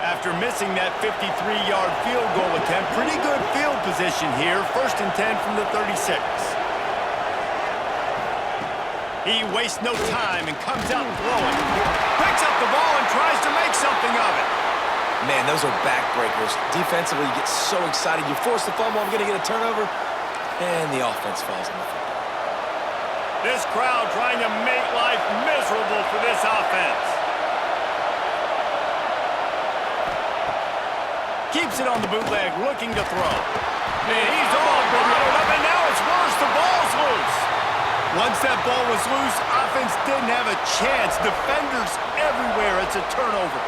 After missing that 53-yard field goal attempt, pretty good field position here. 1st and 10 from the 36. He wastes no time and comes out throwing. Picks up the ball and tries to make something of it. Man, those are backbreakers. Defensively, you get so excited. You force the fumble, I'm going to get a turnover, and the offense falls on the field. This crowd trying to make life miserable for this offense. Keeps it on the bootleg, looking to throw. And he's all bottled up, and now it's worse. The ball's loose. Once that ball was loose, offense didn't have a chance. Defenders everywhere. It's a turnover.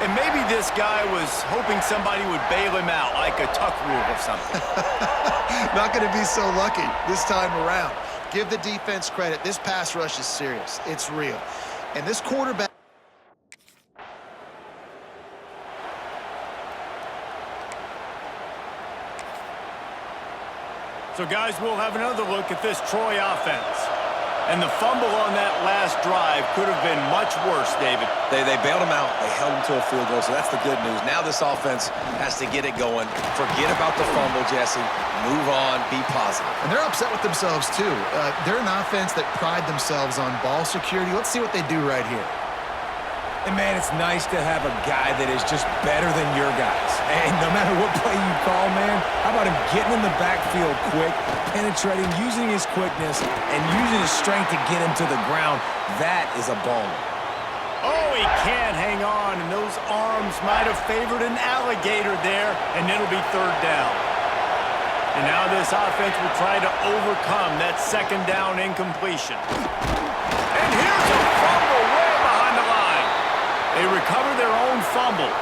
And maybe this guy was hoping somebody would bail him out, like a tuck rule or something. Not going to be so lucky this time around. Give the defense credit. This pass rush is serious. It's real. And this quarterback... So, guys, we'll have another look at this Troy offense. And the fumble on that last drive could have been much worse, David. They bailed him out. They held him to a field goal, so that's the good news. Now this offense has to get it going. Forget about the fumble, Jesse. Move on. Be positive. And they're upset with themselves, too. They're an offense that pride themselves on ball security. Let's see what they do right here. And, man, it's nice to have a guy that is just better than your guys. And no matter what play you call, man, how about him getting in the backfield quick, penetrating, using his quickness, and using his strength to get him to the ground? That is a baller. Oh, he can't hang on, and those arms might have favored an alligator there, and it'll be 3rd down. And now this offense will try to overcome that 2nd down incompletion. And here's a fumble way behind the line. They recover their own fumble.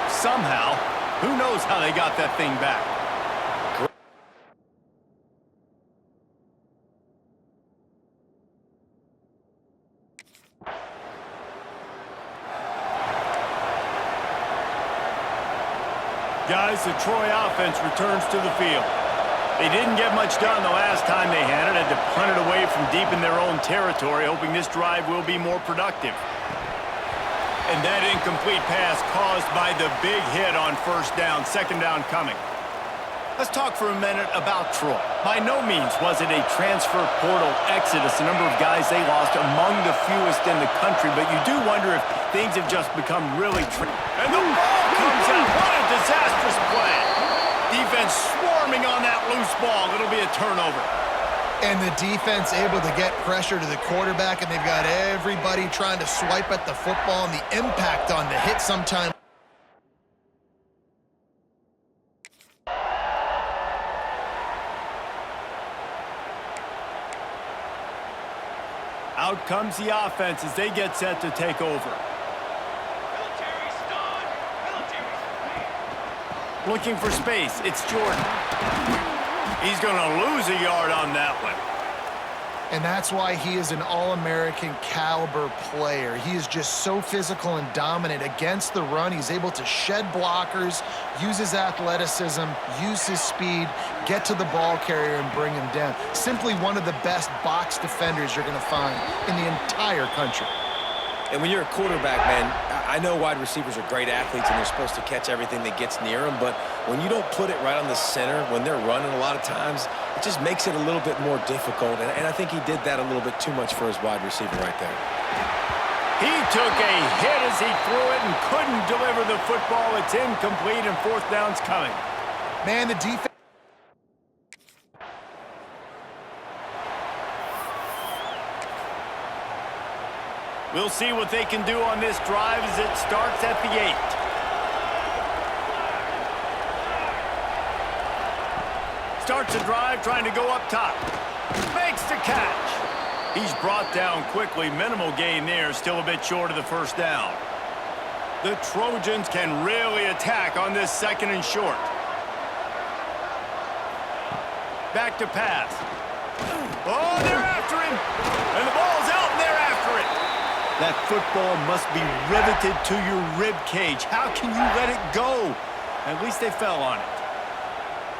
Somehow, who knows how they got that thing back. Guys, the Troy offense returns to the field. They didn't get much done the last time they had it. Had to punt it away from deep in their own territory, hoping this drive will be more productive. And that incomplete pass caused by the big hit on 1st down, 2nd down coming. Let's talk for a minute about Troy. By no means was it a transfer portal exodus, the number of guys they lost among the fewest in the country, but you do wonder if things have just become really... And the ball comes out. What a disastrous play. Defense swarming on that loose ball. It'll be a turnover. And the defense able to get pressure to the quarterback, and they've got everybody trying to swipe at the football, and the impact on the hit sometimes. Out comes the offense as they get set to take over. Looking for space. It's Jordan. He's going to lose a yard on that one. And that's why he is an All-American caliber player. He is just so physical and dominant against the run. He's able to shed blockers, use his athleticism, use his speed, get to the ball carrier and bring him down. Simply one of the best box defenders you're going to find in the entire country. And when you're a quarterback, man, I know wide receivers are great athletes and they're supposed to catch everything that gets near them, but when you don't put it right on the center, when they're running a lot of times, it just makes it a little bit more difficult. And I think he did that a little bit too much for his wide receiver right there. He took a hit as he threw it and couldn't deliver the football. It's incomplete and 4th down's coming. Man, the defense... We'll see what they can do on this drive as it starts at the 8. Starts the drive trying to go up top. Makes the catch. He's brought down quickly. Minimal gain there. Still a bit short of the 1st down. The Trojans can really attack on this 2nd and short. Back to pass. Oh, they're after him. And the ball's out and they're after it. That football must be riveted to your rib cage. How can you let it go? At least they fell on it.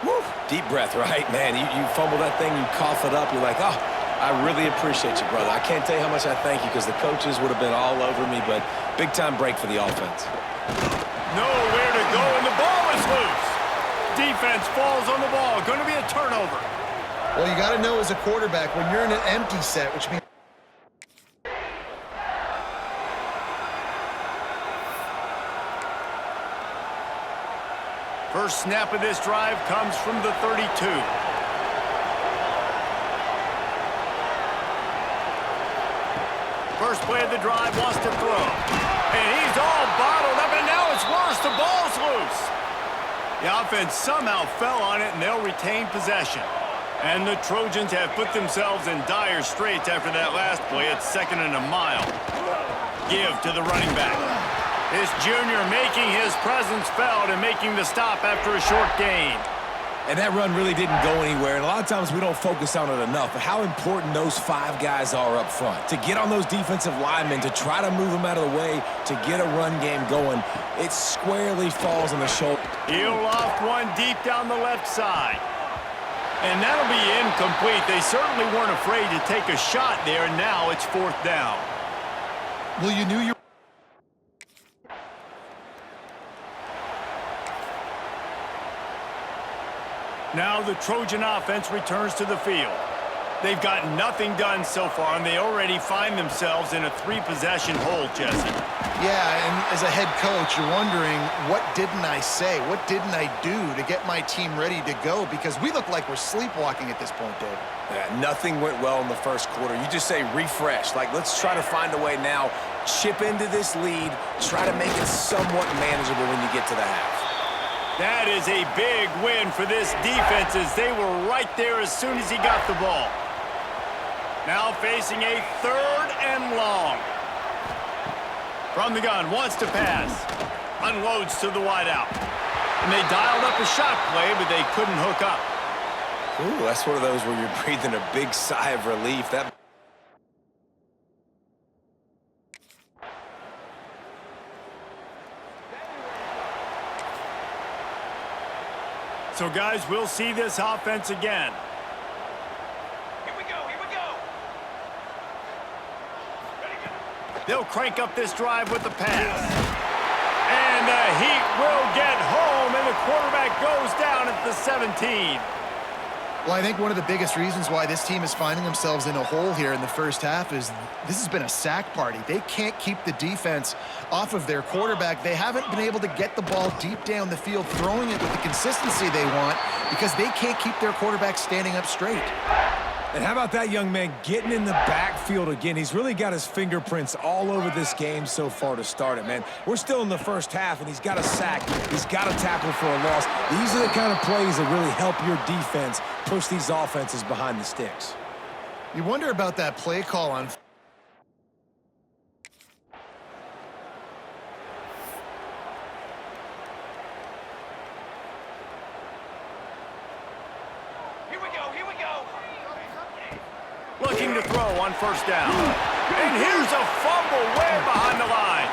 Woo. Deep breath, right? Man, you fumble that thing, you cough it up, you're like, oh, I really appreciate you, brother. I can't tell you how much I thank you because the coaches would have been all over me, but big-time break for the offense. Nowhere to go, and the ball is loose. Defense falls on the ball. Going to be a turnover. Well, you got to know as a quarterback, when you're in an empty set, which means first snap of this drive comes from the 32. First play of the drive, wants to throw. And he's all bottled up, and now it's worse. The ball's loose. The offense somehow fell on it, and they'll retain possession. And the Trojans have put themselves in dire straits after that last play. It's 2nd and a mile. Give to the running back. This junior making his presence felt and making the stop after a short gain. And that run really didn't go anywhere, and a lot of times we don't focus on it enough, but how important those 5 guys are up front. To get on those defensive linemen, to try to move them out of the way, to get a run game going, it squarely falls on the shoulder. He'll loft one deep down the left side. And that'll be incomplete. They certainly weren't afraid to take a shot there, and now it's 4th down. well, you knew you. Now the Trojan offense returns to the field. They've got nothing done so far, and they already find themselves in a 3-possession hole, Jesse. Yeah, and as a head coach, you're wondering, what didn't I say? What didn't I do to get my team ready to go? Because we look like we're sleepwalking at this point, Dave. Yeah, nothing went well in the first quarter. You just say refresh. Like, let's try to find a way now, chip into this lead, try to make it somewhat manageable when you get to the half. That is a big win for this defense, as they were right there as soon as he got the ball. Now facing a 3rd and long. From the gun, wants to pass. Unloads to the wideout. And they dialed up a shot play, but they couldn't hook up. Ooh, that's one of those where you're breathing a big sigh of relief. That. So, guys, we'll see this offense again. Here we go, here we go. They'll crank up this drive with the pass. And the Heat will get home, and the quarterback goes down at the 17. Well, I think one of the biggest reasons why this team is finding themselves in a hole here in the first half is this has been a sack party. They can't keep the defense off of their quarterback. They haven't been able to get the ball deep down the field, throwing it with the consistency they want, because they can't keep their quarterback standing up straight. And how about that young man getting in the backfield again? He's really got his fingerprints all over this game so far to start it, man. We're still in the first half, and he's got a sack. He's got a tackle for a loss. These are the kind of plays that really help your defense push these offenses behind the sticks. You wonder about that play call on... Here we go, here we go. Looking to throw on first down. And here's a fumble way behind the line.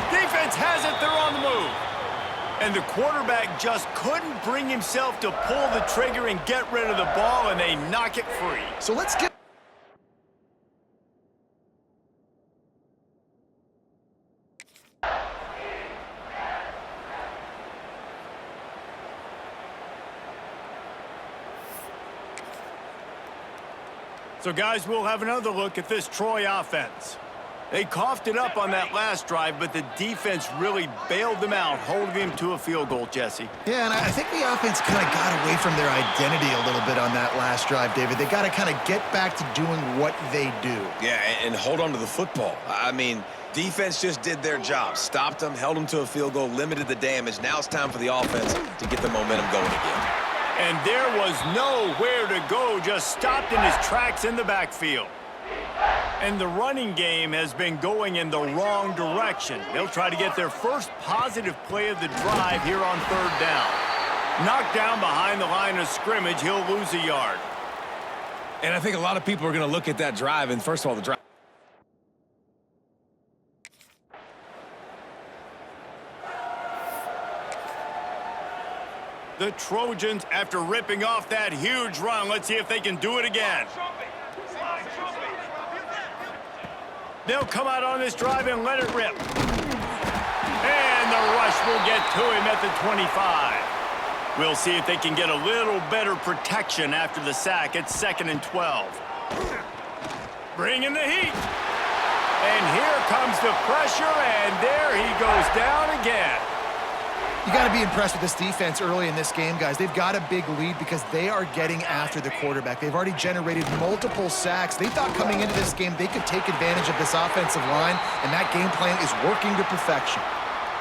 Defense has it, they're on the move. And the quarterback just couldn't bring himself to pull the trigger and get rid of the ball, and they knock it free. So let's get... So, guys, we'll have another look at this Troy offense. They coughed it up on that last drive, but the defense really bailed them out, holding them to a field goal, Jesse. Yeah, and I think the offense kind of got away from their identity a little bit on that last drive, David. They got to kind of get back to doing what they do. Yeah, and hold on to the football. I mean, defense just did their job. Stopped them, held them to a field goal, limited the damage. Now it's time for the offense to get the momentum going again. And there was nowhere to go, just stopped in his tracks in the backfield. And the running game has been going in the wrong direction. They'll try to get their first positive play of the drive here on 3rd down. Knocked down behind the line of scrimmage, he'll lose a yard. And I think a lot of people are going to look at that drive, and first of all, the drive. The Trojans, after ripping off that huge run, let's see if they can do it again. They'll come out on this drive and let it rip. And the rush will get to him at the 25. We'll see if they can get a little better protection after the sack. It's 2nd and 12. Bringing the heat. And here comes the pressure, and there he goes down again. You got to be impressed with this defense early in this game, guys. They've got a big lead because they are getting after the quarterback. They've already generated multiple sacks. They thought coming into this game they could take advantage of this offensive line, and that game plan is working to perfection.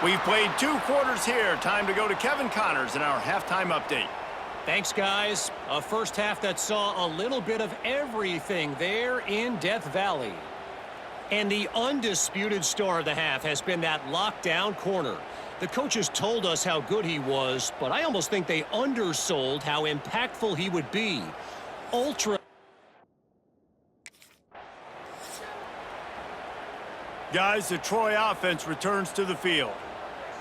We've played 2 quarters here. Time to go to Kevin Connors in our halftime update. Thanks, guys. A first half that saw a little bit of everything there in Death Valley. And the undisputed star of the half has been that lockdown corner. The coaches told us how good he was, but I almost think they undersold how impactful he would be. Ultra. Guys, the Troy offense returns to the field.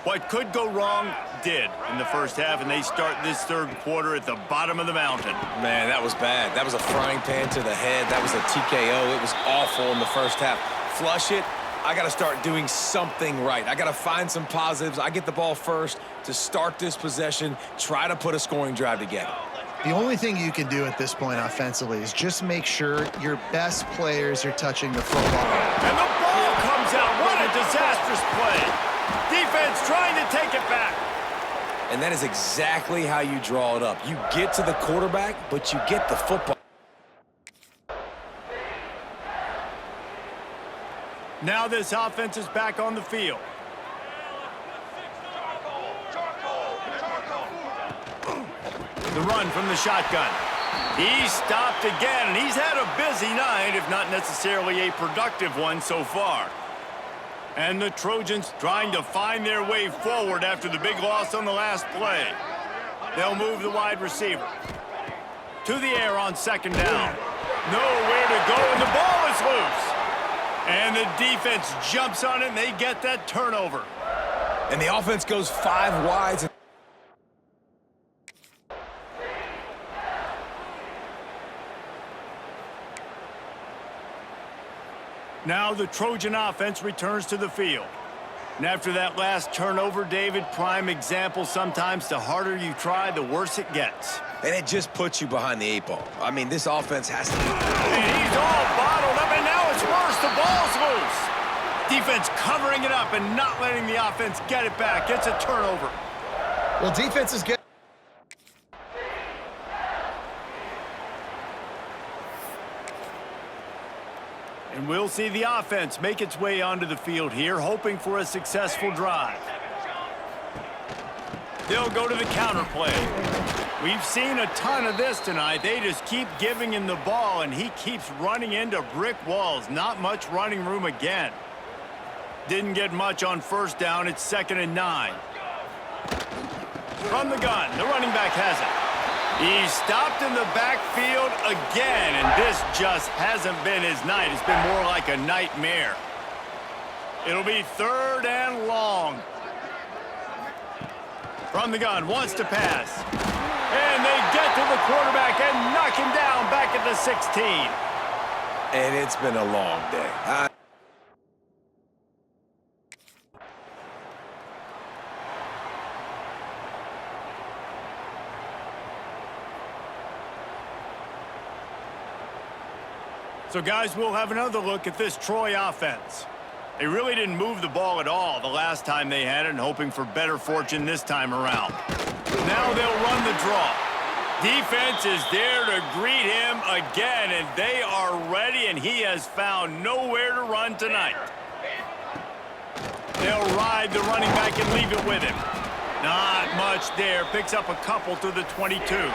What could go wrong did in the first half, and they start this third quarter at the bottom of the mountain. Man, that was bad. That was a frying pan to the head. That was a TKO. It was awful in the first half. Flush it. I got to start doing something right. I got to find some positives. I get the ball first to start this possession, try to put a scoring drive together. The only thing you can do at this point offensively is just make sure your best players are touching the football. And the ball comes out. What a disastrous play. Defense trying to take it back. And that is exactly how you draw it up. You get to the quarterback, but you get the football. Now this offense is back on the field. The run from the shotgun. He stopped again, and he's had a busy night, if not necessarily a productive one so far. And the Trojans trying to find their way forward after the big loss on the last play. They'll move the wide receiver to the air on 2nd down. Nowhere to go, and the ball is loose. And the defense jumps on it, and they get that turnover. And the offense goes 5 wides. Now the Trojan offense returns to the field. And after that last turnover, David, prime example, sometimes the harder you try, the worse it gets. And it just puts you behind the 8 ball. I mean, this offense has to be... And he's all bottled up, and now it's worse. The ball's loose. Defense covering it up and not letting the offense get it back. It's a turnover. Well, defense is getting... And we'll see the offense make its way onto the field here, hoping for a successful drive. They'll go to the counter play. We've seen a ton of this tonight. They just keep giving him the ball, and he keeps running into brick walls. Not much running room again. Didn't get much on 1st down. It's 2nd and 9. From the gun, the running back has it. He's stopped in the backfield again, and this just hasn't been his night. It's been more like a nightmare. It'll be 3rd and long. From the gun, wants to pass. And they get to the quarterback and knock him down back at the 16. And it's been a long day. So, guys, we'll have another look at this Troy offense. They really didn't move the ball at all the last time they had it, and hoping for better fortune this time around. Now they'll run the draw. Defense is there to greet him again, and they are ready, and he has found nowhere to run tonight. They'll ride the running back and leave it with him. Not much there. Picks up a couple to the 22.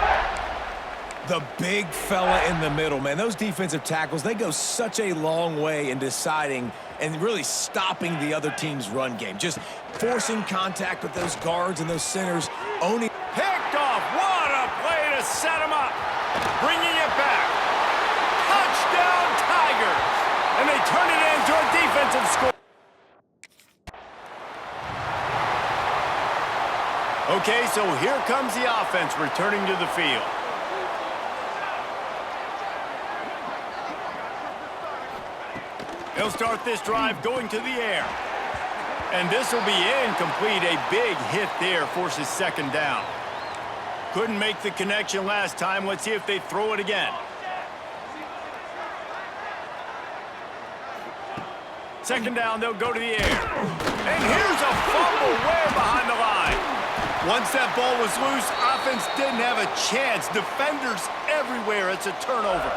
The big fella in the middle, man. Those defensive tackles, they go such a long way in deciding and really stopping the other team's run game. Just forcing contact with those guards and those centers, owning. Picked off. What a play to set him up. Bringing it back. Touchdown, Tigers. And they turn it into a defensive score. Okay, so here comes the offense returning to the field. They'll start this drive going to the air. And this will be incomplete. A big hit there forces second down. Couldn't make the connection last time. Let's see if they throw it again. Second down, they'll go to the air. And here's a fumble way behind the line. Once that ball was loose, offense didn't have a chance. Defenders everywhere. It's a turnover.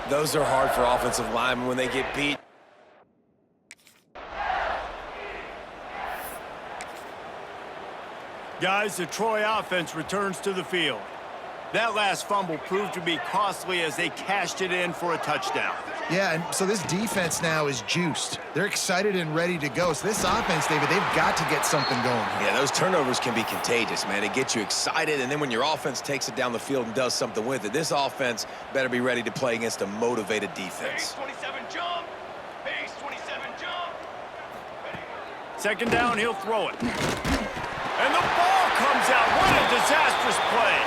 Those are hard for offensive linemen when they get beat. Guys, the Troy offense returns to the field. That last fumble proved to be costly as they cashed it in for a touchdown. Yeah, and so this defense now is juiced. They're excited and ready to go. So this offense, David, they've got to get something going. Yeah, those turnovers can be contagious, man. It gets you excited, and then when your offense takes it down the field and does something with it, this offense better be ready to play against a motivated defense. Base 27 jump. Base 27 jump. Second down, he'll throw it. And the ball comes out. What a disastrous play.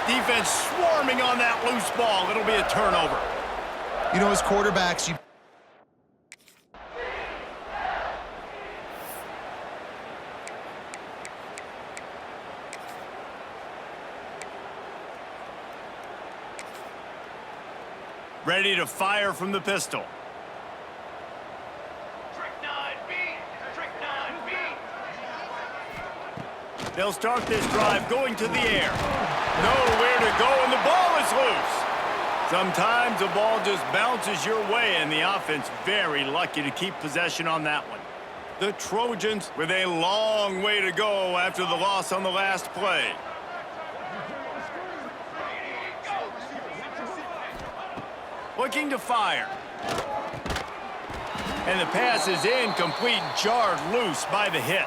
Defense swarming on that loose ball. It'll be a turnover. You know, as quarterbacks, you ready to fire from the pistol. Trick 9B. Trick 9B. They'll start this drive going to the air. Nowhere to go, and the ball is loose. Sometimes the ball just bounces your way, and the offense very lucky to keep possession on that one. The Trojans with a long way to go after the loss on the last play. Looking to fire. And the pass is incomplete, jarred loose by the hit.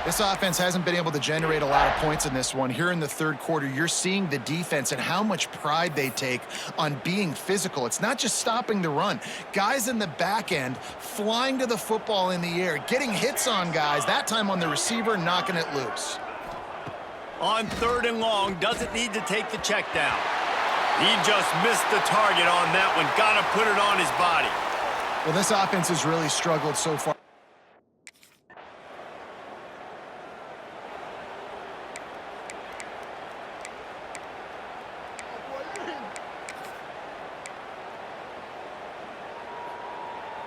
This offense hasn't been able to generate a lot of points in this one. Here in the third quarter, you're seeing the defense and how much pride they take on being physical. It's not just stopping the run. Guys in the back end flying to the football in the air, getting hits on guys, that time on the receiver, knocking it loose. On third and long, doesn't need to take the check down. He just missed the target on that one. Got to put it on his body. Well, this offense has really struggled so far.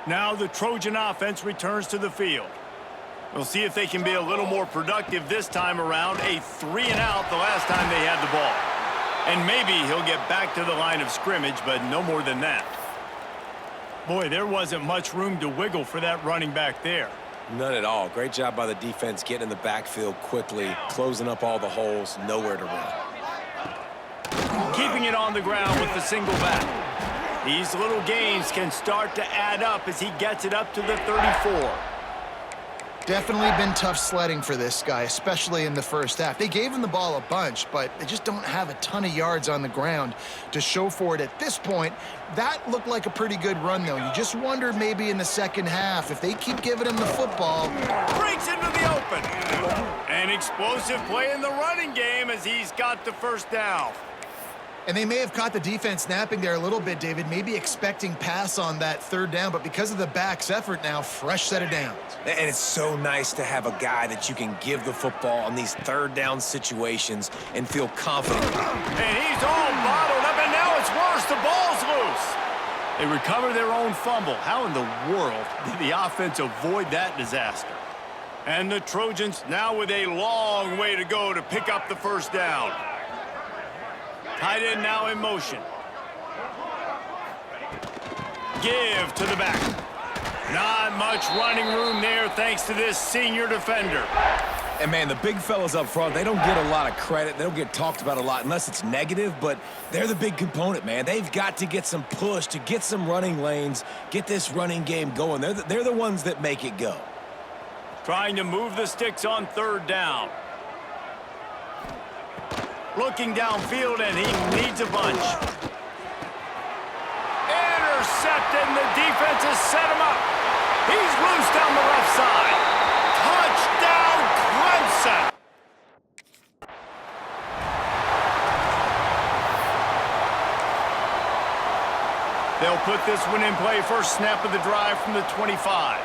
Now the Trojan offense returns to the field. We'll see if they can be a little more productive this time around. A 3-and-out the last time they had the ball. And maybe he'll get back to the line of scrimmage, but no more than that. Boy, there wasn't much room to wiggle for that running back there. None at all. Great job by the defense getting in the backfield quickly, closing up all the holes, nowhere to run. Keeping it on the ground with the single back. These little gains can start to add up as he gets it up to the 34. Definitely been tough sledding for this guy, especially in the first half. They gave him the ball a bunch, but they just don't have a ton of yards on the ground to show for it at this point. That looked like a pretty good run, though. You just wonder maybe in the second half if they keep giving him the football. Breaks into the open. An explosive play in the running game as he's got the first down. And they may have caught the defense napping there a little bit, David, maybe expecting pass on that third down, but because of the back's effort now, fresh set of downs. And it's so nice to have a guy that you can give the football on these third down situations and feel confident. And he's all bottled up, and now it's worse. The ball's loose. They recover their own fumble. How in the world did the offense avoid that disaster? And the Trojans now with a long way to go to pick up the first down. Tight end now in motion. Give to the back. Not much running room there thanks to this senior defender. And, man, the big fellas up front, they don't get a lot of credit. They don't get talked about a lot unless it's negative, but they're the big component, man. They've got to get some push, to get some running lanes, get this running game going. They're the ones that make it go. Trying to move the sticks on third down. Looking downfield, and he needs a bunch. Intercepted, and the defense has set him up. He's loose down the left side. Touchdown, Clemson! They'll put this one in play. First snap of the drive from the 25.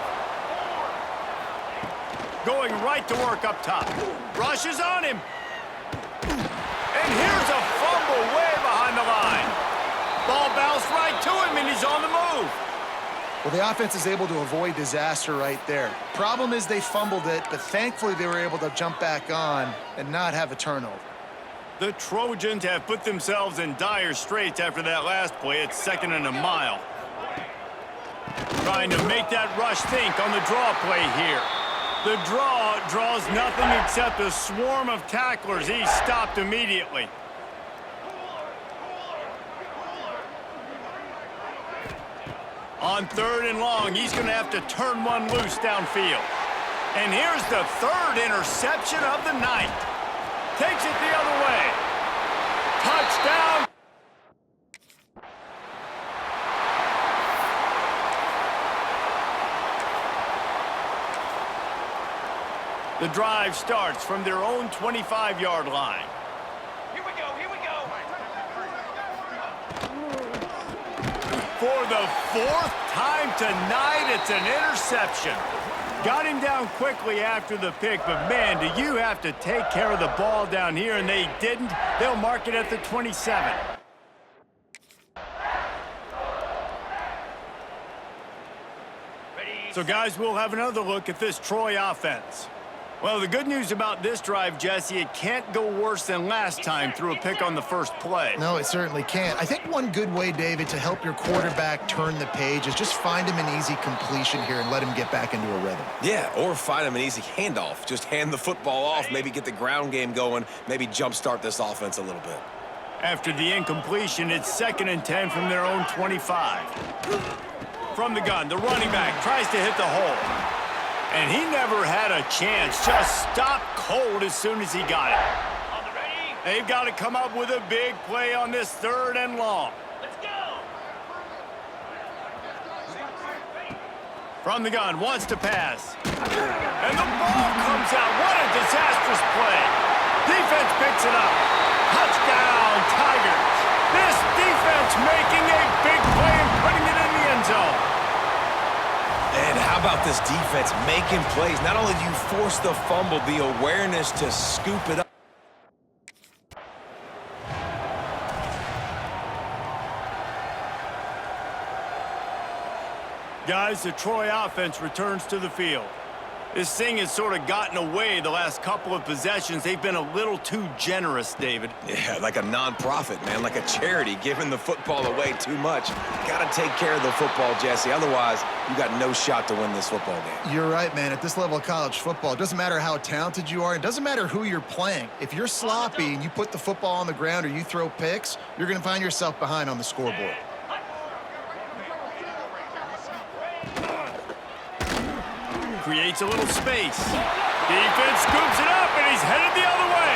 going right to work up top. Rushes on him. And here's a fumble way behind the line. Ball bounced right to him, and he's on the move. Well, the offense is able to avoid disaster right there. Problem is they fumbled it, but thankfully they were able to jump back on and not have a turnover. The Trojans have put themselves in dire straits after that last play. It's 2nd and a mile. Trying to make that rush think on the draw play here. The draw draws nothing except a swarm of tacklers. He's stopped immediately. On 3rd and long, he's going to have to turn one loose downfield. And here's the 3rd interception of the night. Takes it the other way. Touchdown. The drive starts from their own 25-yard line. Here we go, here we go. For the 4th time tonight, it's an interception. Got him down quickly after the pick, but man, do you have to take care of the ball down here, and they didn't. They'll mark it at the 27. So guys, we'll have another look at this Troy offense. Well, the good news about this drive, Jesse, it can't go worse than last time through a pick on the first play. No, it certainly can't. I think one good way, David, to help your quarterback turn the page is just find him an easy completion here and let him get back into a rhythm. Yeah, or find him an easy handoff. Just hand the football off, maybe get the ground game going, maybe jumpstart this offense a little bit. After the incompletion, it's 2nd and 10 from their own 25. From the gun, the running back tries to hit the hole. And he never had a chance. Just stopped cold as soon as he got it. On the ready? They've got to come up with a big play on this 3rd and long. Let's go. From the gun, wants to pass. And the ball comes out. What a disastrous play. Defense picks it up. Touchdown, Tigers. This defense making a big play and putting it in the end zone. And how about this defense making plays? Not only do you force the fumble, the awareness to scoop it up. Guys, the Troy offense returns to the field. This thing has sort of gotten away the last couple of possessions. They've been a little too generous, David. Yeah, like a nonprofit, man, like a charity, giving the football away too much. Got to take care of the football, Jesse. Otherwise, you got no shot to win this football game. You're right, man. At this level of college football, it doesn't matter how talented you are. It doesn't matter who you're playing. If you're sloppy and you put the football on the ground or you throw picks, you're going to find yourself behind on the scoreboard. Creates a little space. Defense scoops it up, and he's headed the other way.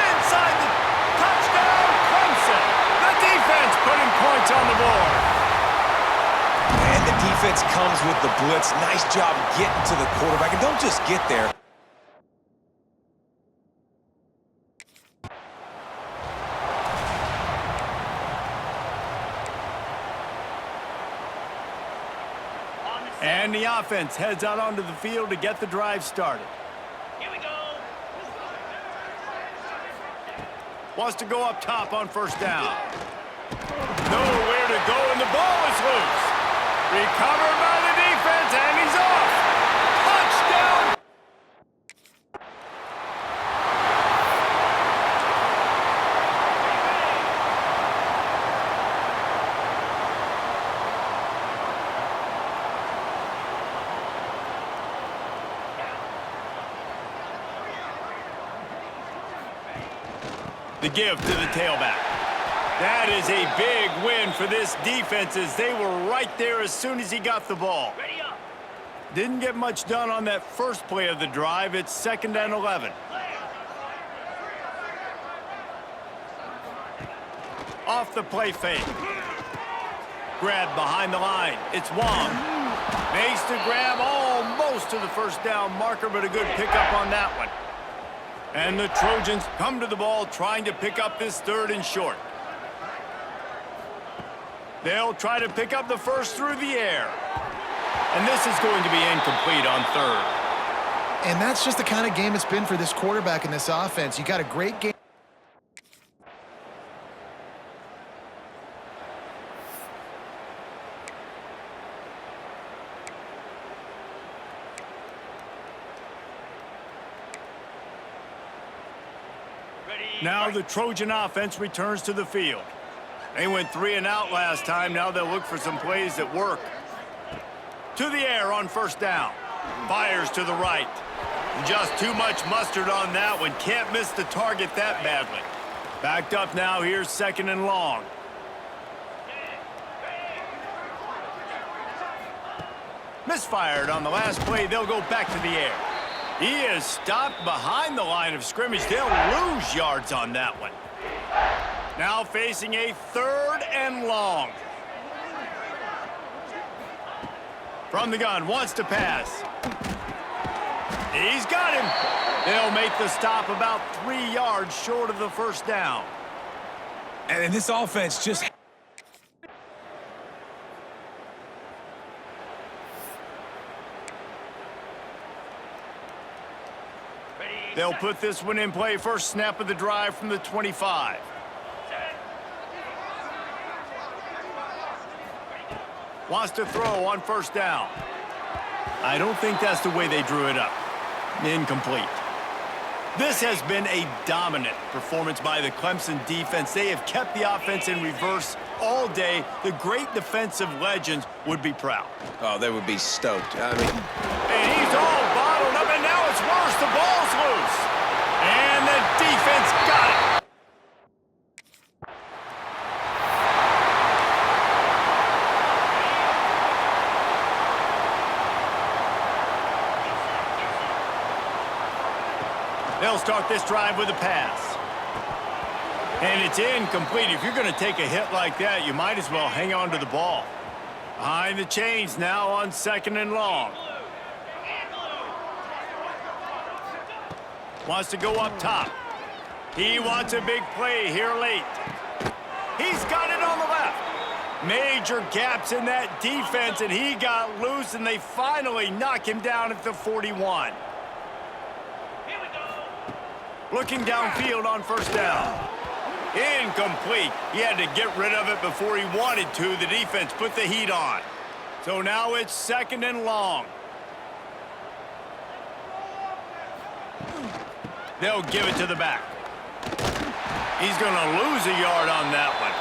Inside the touchdown, Clemson. The defense putting points on the board. And the defense comes with the blitz. Nice job getting to the quarterback. And don't just get there. And the offense heads out onto the field to get the drive started. Here we go. Wants to go up top on 1st down. Nowhere to go, and the ball is loose. Recovered by the defense, and he's off. Touchdown. The give to the tailback. That is a big win for this defense as they were right there as soon as he got the ball. Ready up. Didn't get much done on that first play of the drive. It's 2nd and 11. Off the play fake. Grab behind the line. It's Wong. Makes the grab almost to the 1st down marker, but a good pickup on that one. And the Trojans come to the ball trying to pick up this 3rd and short. They'll try to pick up the first through the air. And this is going to be incomplete on 3rd. And that's just the kind of game it's been for this quarterback in this offense. You got a great game. Now the Trojan offense returns to the field. They went 3 and out last time. Now they'll look for some plays that work. To the air on first down. Fires to the right. Just too much mustard on that one. Can't miss the target that badly. Backed up now. Here's second and long. Misfired on the last play. They'll go back to the air. He is stopped behind the line of scrimmage. They'll lose yards on that one. Now facing a third and long. From the gun, wants to pass. He's got him. They'll make the stop about 3 yards short of the first down. And this offense just... They'll put this one in play. First snap of the drive from the 25. Wants to throw on first down. I don't think that's the way they drew it up. Incomplete. This has been a dominant performance by the Clemson defense. They have kept the offense in reverse all day. The great defensive legends would be proud. Oh, they would be stoked. I mean... And he's all bottled up, and now it's worse. The ball's loose. And the defense got it. They'll start this drive with a pass. And it's incomplete. If you're going to take a hit like that, you might as well hang on to the ball. Behind the chains now on second and long. Wants to go up top. He wants a big play here late. He's got it on the left. Major gaps in that defense, and he got loose, and they finally knock him down at the 41. Looking downfield on first down. Incomplete. He had to get rid of it before he wanted to. The defense put the heat on. So now it's second and long. They'll give it to the back. He's going to lose a yard on that one.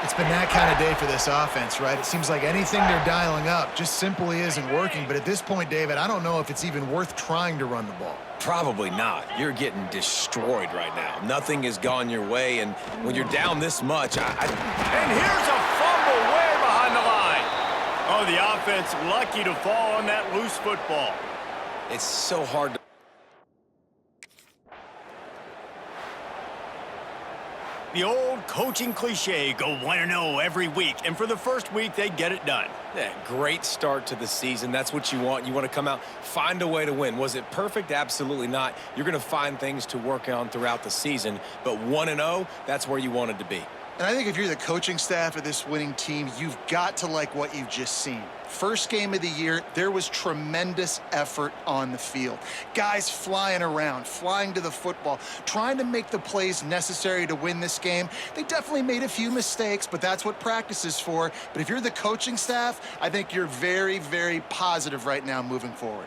It's been that kind of day for this offense, right? It seems like anything they're dialing up just simply isn't working. But at this point, David, I don't know if it's even worth trying to run the ball. Probably not. You're getting destroyed right now. Nothing has gone your way, and when you're down this much, And here's a fumble way behind the line. Oh, the offense lucky to fall on that loose football. it's so hard to... The old coaching cliche, go 1-0 every week, and for the first week, they get it done. Yeah, great start to the season. That's what you want. You want to come out, find a way to win. Was it perfect? Absolutely not. You're going to find things to work on throughout the season, but 1-0, that's where you wanted to be. And I think if you're the coaching staff of this winning team, you've got to like what you've just seen. First game of the year, there was tremendous effort on the field. Guys flying around, flying to the football, trying to make the plays necessary to win this game. They definitely made a few mistakes, but that's what practice is for. But if you're the coaching staff, I think you're very, very positive right now moving forward.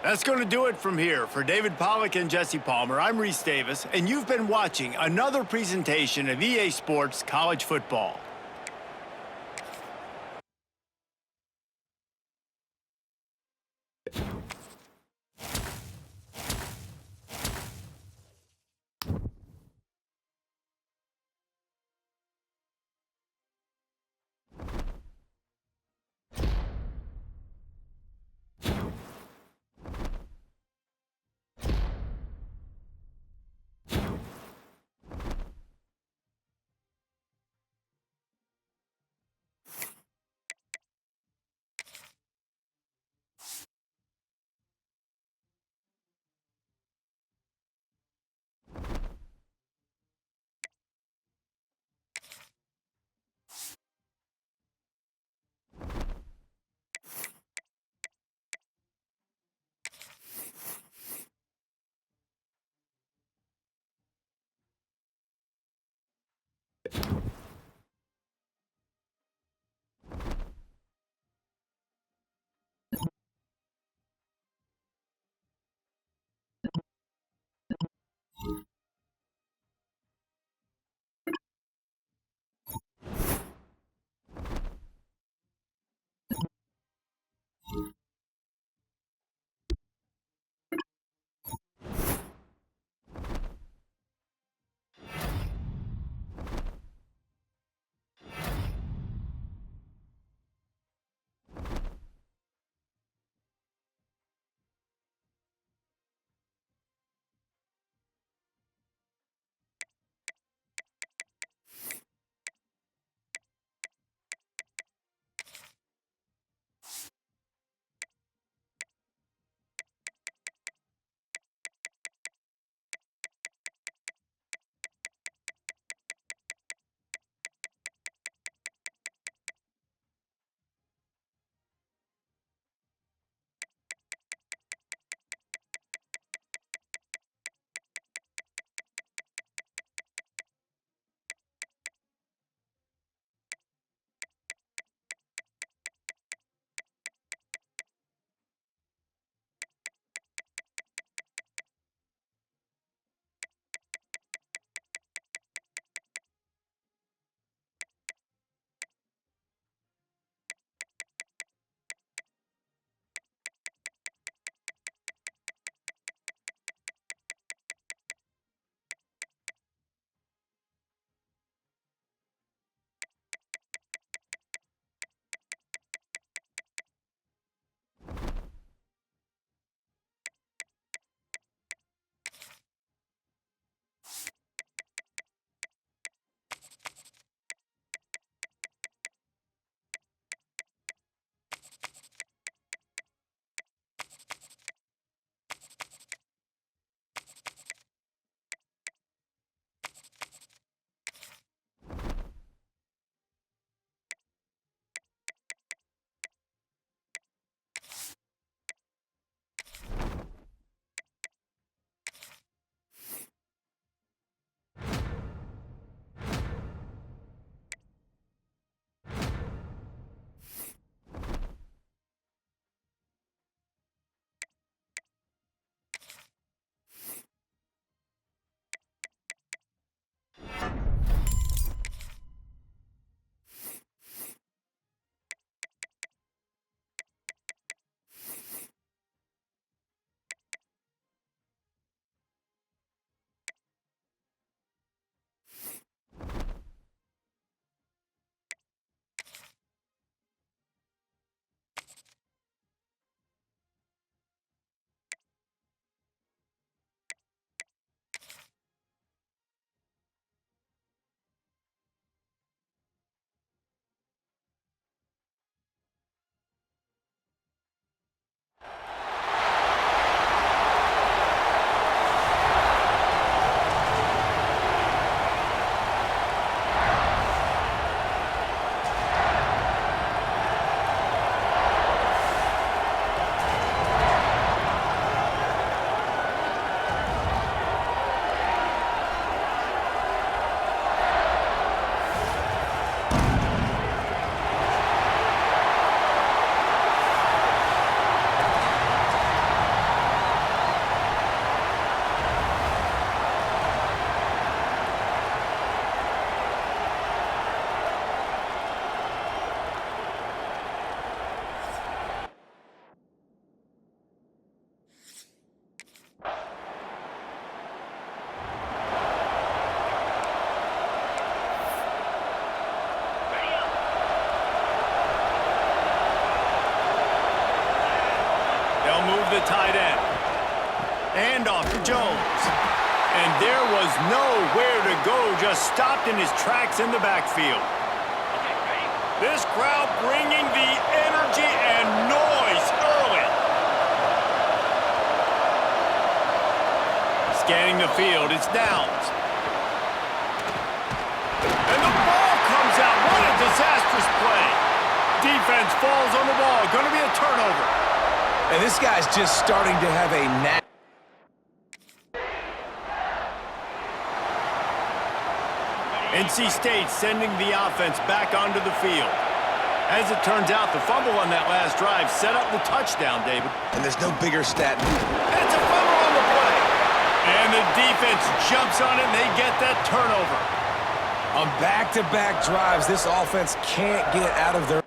That's going to do it from here. For David Pollack and Jesse Palmer, I'm Reese Davis, and you've been watching another presentation of EA Sports College Football. And off to Jones. And there was nowhere to go, just stopped in his tracks in the backfield. This crowd bringing the energy and noise early. Scanning the field, it's downs. And the ball comes out. What a disastrous play. Defense falls on the ball. Going to be a turnover. And this guy's just starting to have a knack. NC State sending the offense back onto the field. As it turns out, the fumble on that last drive set up the touchdown, David. And there's no bigger stat. And it's a fumble on the play. And the defense jumps on it, and they get that turnover. On back-to-back drives, this offense can't get out of their...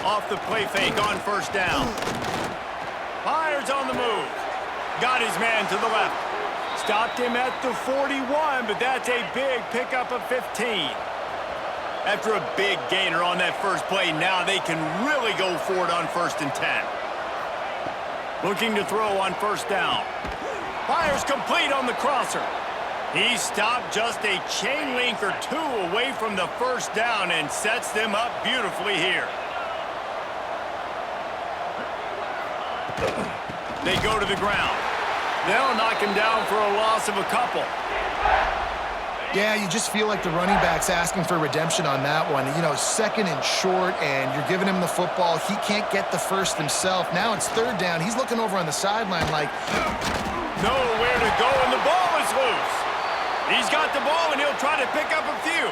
Off the play fake on first down. Fires on the move. Got his man to the left. Stopped him at the 41, but that's a big pickup of 15. After a big gainer on that first play, now they can really go for it on 1st and 10. Looking to throw on first down. Fires complete on the crosser. He stopped just a chain length or two away from the first down and sets them up beautifully here. They go to the ground. They'll knock him down for a loss of a couple. Yeah, you just feel like the running back's asking for redemption on that one. You know, 2nd and short, and you're giving him the football. He can't get the first himself. Now it's 3rd down. He's looking over on the sideline like... Nowhere to go, and the ball is loose. He's got the ball, and he'll try to pick up a few.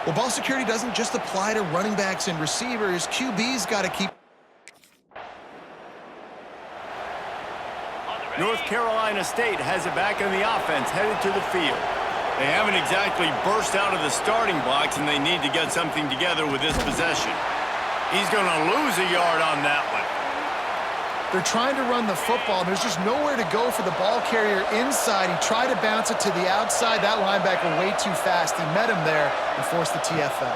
Well, ball security doesn't just apply to running backs and receivers. QB's got to keep... North Carolina State has it back in the offense, headed to the field. They haven't exactly burst out of the starting blocks, and they need to get something together with this possession. He's going to lose a yard on that one. They're trying to run the football. There's just nowhere to go for the ball carrier inside. He tried to bounce it to the outside. That linebacker way too fast. He met him there and forced the TFL.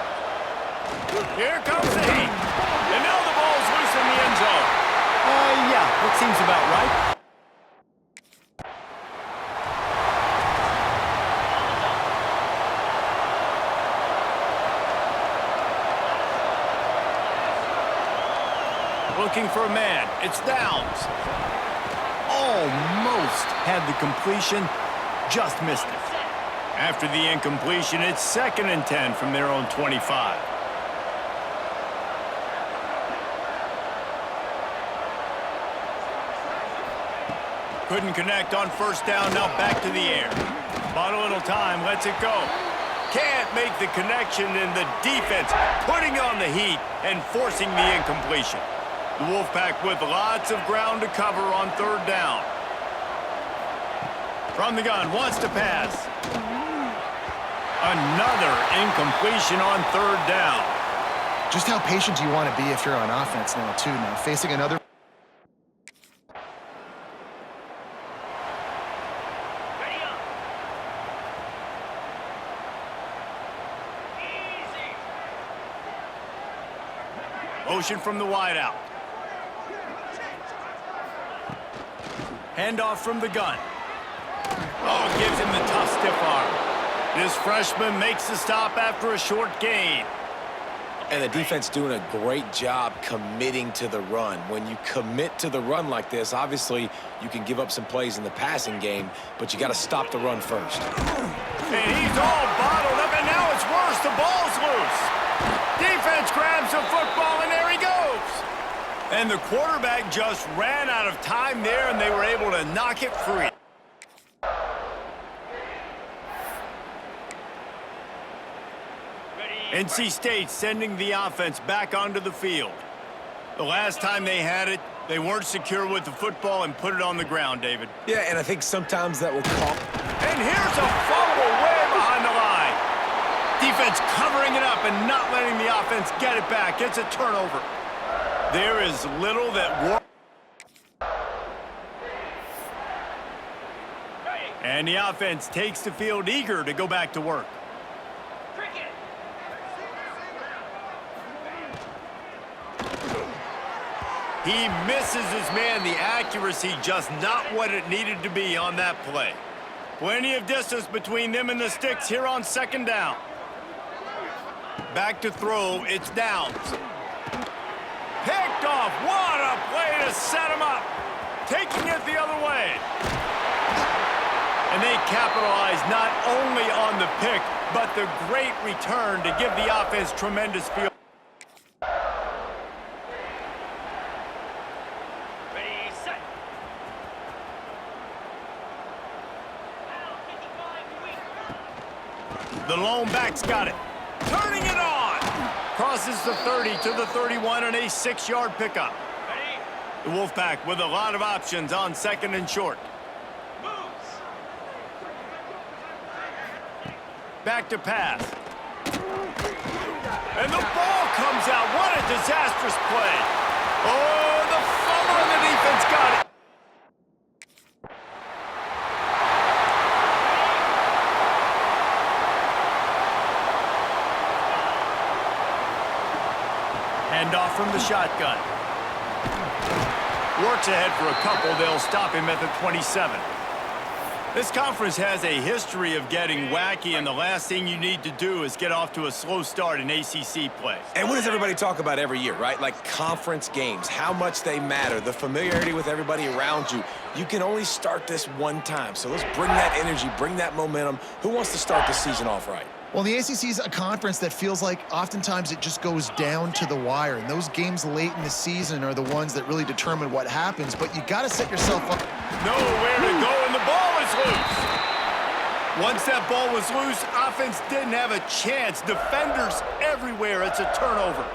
Here comes the heat. And now the ball's loose in the end zone. Yeah, that seems about right. Looking for a man. It's downs. Almost had the completion, just missed it. After the incompletion, it's 2nd and 10 from their own 25. Couldn't connect on first down, now back to the air. Bought a little time, lets it go. Can't make the connection, and the defense putting on the heat and forcing the incompletion. The Wolfpack with lots of ground to cover on 3rd down. From the gun, wants to pass. Another incompletion on 3rd down. Just how patient do you want to be if you're on offense now, too? Now, facing another... Ready up. Easy. Motion from the wideout. Handoff from the gun. Oh, gives him the tough stiff arm. This freshman makes the stop after a short gain. And the defense doing a great job committing to the run. When you commit to the run like this, obviously you can give up some plays in the passing game, but you got to stop the run first. And he's all bottled up, and now it's worse. The ball's loose. Defense grabs the football, and there he goes. And the quarterback just ran out of time there, and they were able to knock it free. NC State sending the offense back onto the field. The last time they had it, they weren't secure with the football and put it on the ground, David. Yeah, and I think sometimes that will call. And here's a fumble way behind the line. Defense covering it up and not letting the offense get it back. It's a turnover. There is little that works. And the offense takes the field eager to go back to work. Cricket. He misses his man. The accuracy just not what it needed to be on that play. Plenty of distance between them and the sticks here on second down. Back to throw. It's Downs. Picked off. What a play to set him up. Taking it the other way. And they capitalize not only on the pick, but the great return to give the offense tremendous field. Ready, set. Now, 55, The lone back's got it. Turning it on. Crosses the 30 to the 31 and a 6-yard pickup. ready, The Wolfpack with a lot of options on second and short. moves. Back to pass. And the ball comes out. What a disastrous play. Oh, the fumble and the defense got it. Handoff from the shotgun. Works ahead for a couple. They'll stop him at the 27. This conference has a history of getting wacky, and the last thing you need to do is get off to a slow start in ACC play. And what does everybody talk about every year, right? Like conference games, how much they matter, the familiarity with everybody around you. You can only start this one time. So let's bring that energy, bring that momentum. Who wants to start the season off right? Well, the ACC is a conference that feels like oftentimes it just goes down to the wire. And those games late in the season are the ones that really determine what happens. But you got to set yourself up. Nowhere to go, and the ball is loose. Once that ball was loose, offense didn't have a chance. Defenders everywhere. It's a turnover.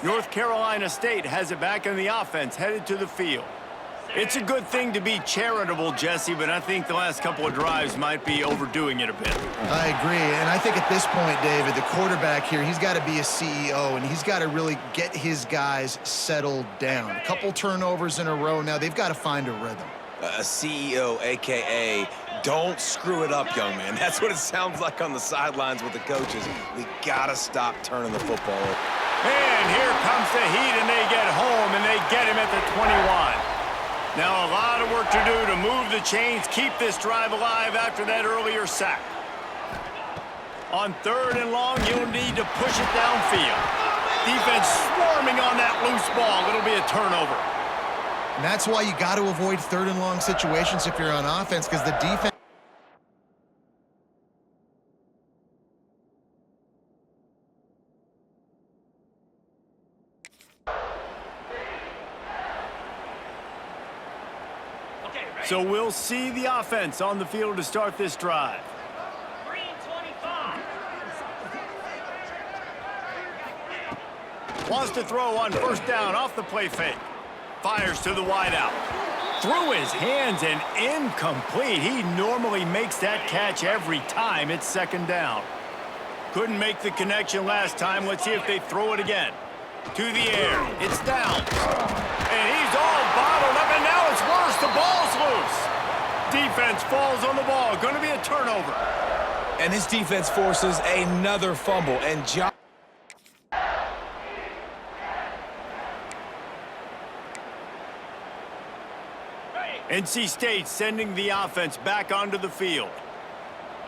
North Carolina State has it back in the offense, headed to the field. It's a good thing to be charitable, Jesse, but I think the last couple of drives might be overdoing it a bit. I agree. And I think at this point, David, the quarterback here, he's got to be a CEO, and he's got to really get his guys settled down. A couple turnovers in a row now. They've got to find a rhythm. A CEO, a.k.a. don't screw it up, young man. That's what it sounds like on the sidelines with the coaches. We got to stop turning the football over. And here comes the heat, and they get home, and they get him at the 21. Now a lot of work to do to move the chains, keep this drive alive after that earlier sack. On third and long, you'll need to push it downfield. Defense swarming on that loose ball. It'll be a turnover. And that's why you got to avoid third and long situations if you're on offense, because the defense. So we'll see the offense on the field to start this drive. Green 25. Wants to throw on first down off the play fake. Fires to the wideout. Through his hands and incomplete. He normally makes that catch every time. It's second down. Couldn't make the connection last time. Let's see if they throw it again. To the air. It's down. And he's all bottled up, and now it's worse. The ball's loose. Defense falls on the ball. Going to be a turnover. And this defense forces another fumble. And NC State sending the offense back onto the field.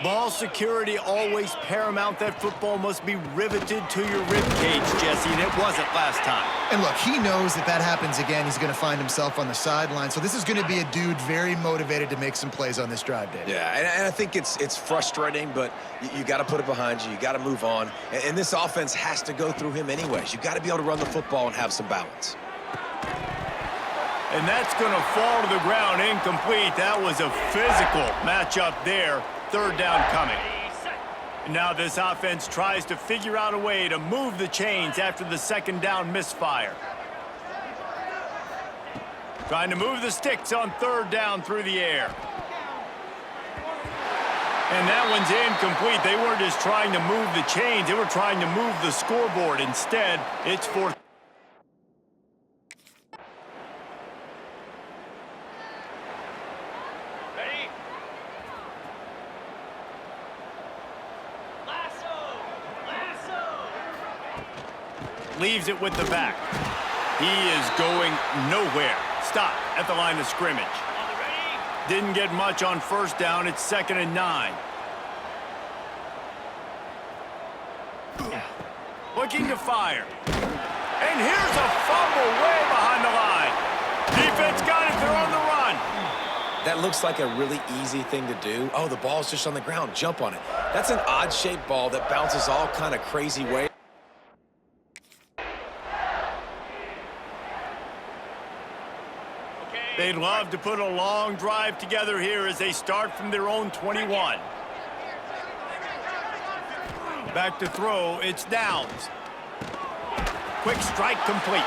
Ball security always paramount. That football must be riveted to your rib cage, Jesse, and it wasn't last time. And look, he knows that that happens again. He's going to find himself on the sideline. So this is going to be a dude very motivated to make some plays on this drive, David. Yeah, and I think it's frustrating, but you got to put it behind you. You got to move on. And this offense has to go through him anyways. You got to be able to run the football and have some balance. And that's going to fall to the ground incomplete. That was a physical matchup there. Third down coming. Now this offense tries to figure out a way to move the chains after the second down misfire. Trying to move the sticks on third down through the air. And that one's incomplete. They weren't just trying to move the chains. They were trying to move the scoreboard. Instead, it's fourth. leaves it with the back. He is going nowhere. Stop at the line of scrimmage. Didn't get much on first down. It's 2nd and 9. Looking to fire. And here's a fumble way behind the line. Defense got it. They're on the run. That looks like a really easy thing to do. Oh, the ball's just on the ground. Jump on it. That's an odd-shaped ball that bounces all kind of crazy ways. They'd love to put a long drive together here as they start from their own 21. Back to throw. It's Downs. Quick strike complete.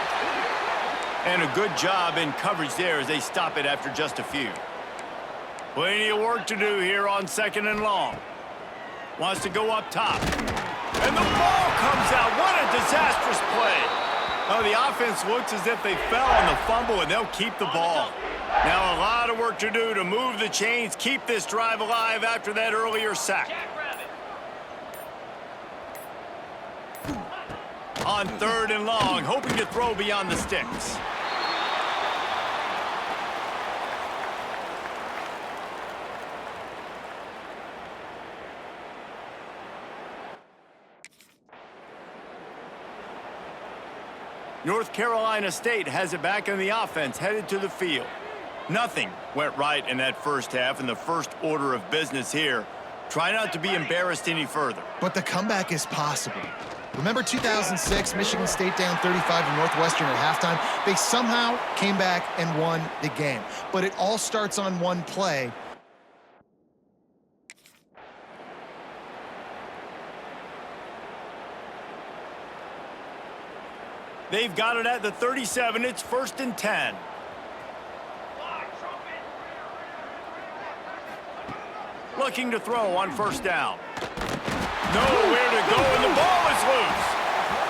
And a good job in coverage there as they stop it after just a few. Plenty of work to do here on 2nd and long. Wants to go up top. And the ball comes out. What a disastrous play. Oh, the offense looks as if they fell on the fumble, and they'll keep the ball. Now a lot of work to do to move the chains, keep this drive alive after that earlier sack. On 3rd and long, hoping to throw beyond the sticks. North Carolina State has it back in the offense, headed to the field. Nothing went right in that first half, and the first order of business here. Try not to be embarrassed any further. But the comeback is possible. Remember 2006, Michigan State down 35 to Northwestern at halftime? They somehow came back and won the game. But it all starts on one play. They've got it at the 37. It's 1st and 10. Looking to throw on 1st down. Nowhere to go, and the ball is loose.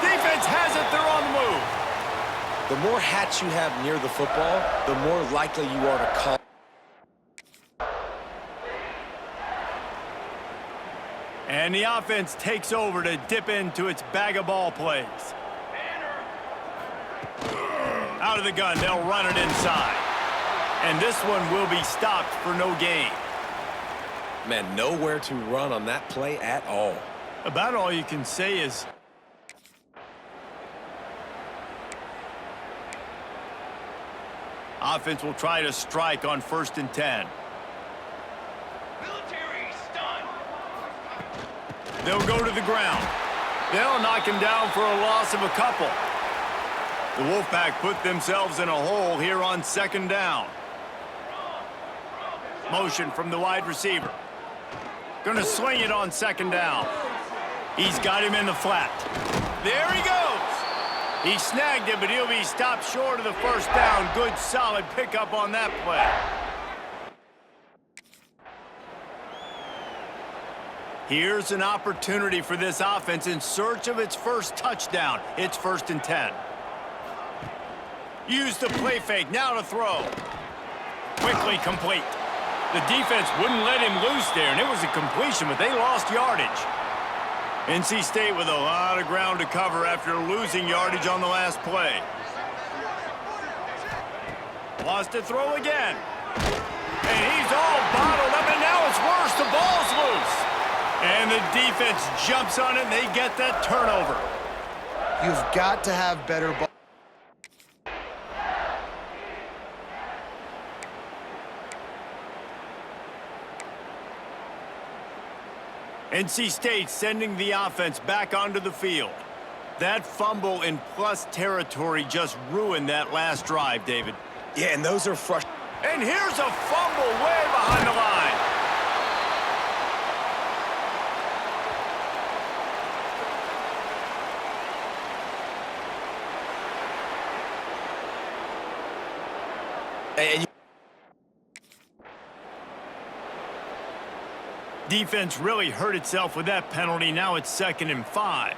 Defense has it. They're on the move. The more hats you have near the football, the more likely you are to call. And the offense takes over to dip into its bag of ball plays. Out of the gun, they'll run it inside. And this one will be stopped for no gain. Man, nowhere to run on that play at all. About all you can say is... Offense will try to strike on 1st and 10. Military stun. They'll go to the ground. They'll knock him down for a loss of a couple. The Wolfpack put themselves in a hole here on 2nd down. Motion from the wide receiver. Gonna swing it on 2nd down. He's got him in the flat. There he goes. He snagged it, but he'll be stopped short of the 1st down. Good, solid pickup on that play. Here's an opportunity for this offense in search of its first touchdown. It's 1st and 10. Use the play fake, now to throw. Quickly complete. The defense wouldn't let him loose there, and it was a completion, but they lost yardage. NC State with a lot of ground to cover after losing yardage on the last play. Lost to throw again. And he's all bottled up, and now it's worse. The ball's loose. And the defense jumps on it, and they get that turnover. You've got to have better ball. NC State sending the offense back onto the field. That fumble in plus territory just ruined that last drive, David. Yeah, and those are frustrating. And here's a fumble way behind the line. And Defense really hurt itself with that penalty. Now it's 2nd and 5.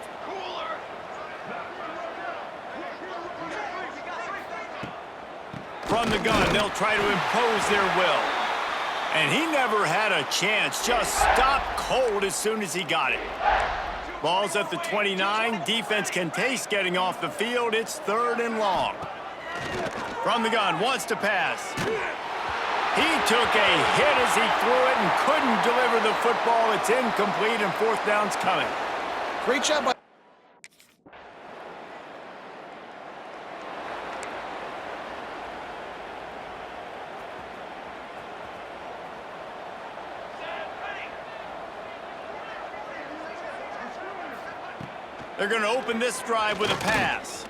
From the gun, they'll try to impose their will. And he never had a chance. Just stopped cold as soon as he got it. Ball's at the 29. Defense can taste getting off the field. It's 3rd and long. From the gun, wants to pass. He took a hit as he threw it and couldn't deliver the football. It's incomplete, and 4th down's coming. Great job by... They're going to open this drive with a pass.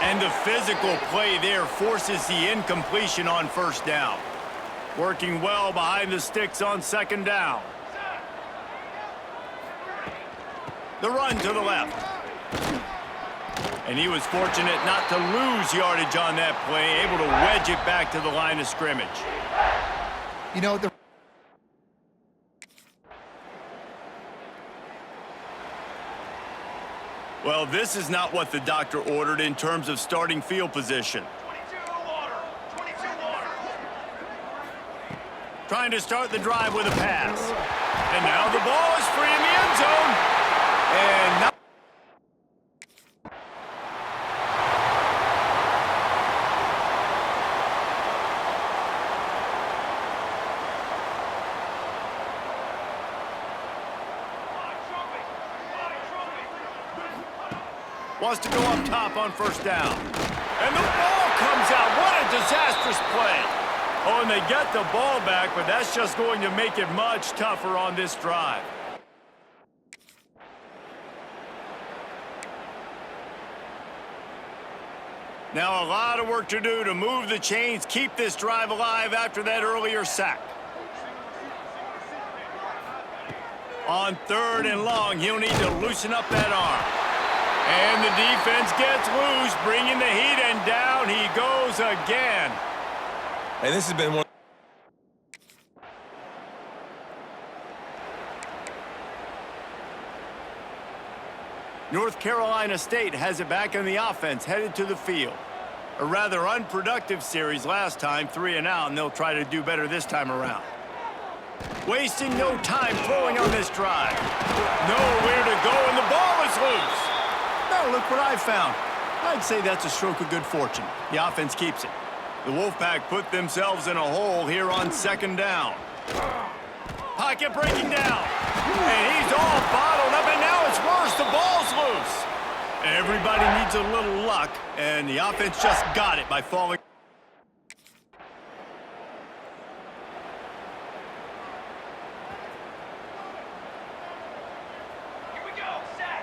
And the physical play there forces the incompletion on 1st down. Working well behind the sticks on 2nd down. The run to the left. And he was fortunate not to lose yardage on that play, able to wedge it back to the line of scrimmage. You know, the... Well, this is not what the doctor ordered in terms of starting field position. 22 water. 22 water. Trying to start the drive with a pass. And now the ball is free in the end zone. And now... wants to go up top on 1st down. And the ball comes out. What a disastrous play. Oh, and they get the ball back, but that's just going to make it much tougher on this drive. Now a lot of work to do to move the chains, keep this drive alive after that earlier sack. On 3rd and long, he'll need to loosen up that arm. And the defense gets loose, bringing the heat, and down he goes again. And this has been one. North Carolina State has it back in the offense, headed to the field. A rather unproductive series last time, 3 and out, and they'll try to do better this time around. Wasting no time throwing on this drive. Nowhere to go, and the ball is loose. Now look what I found. I'd say that's a stroke of good fortune. The offense keeps it. The Wolfpack put themselves in a hole here on 2nd down. Pocket breaking down. And he's all bottled up, and now it's worse. The ball's loose. Everybody needs a little luck, and the offense just got it by falling. Here we go. Set.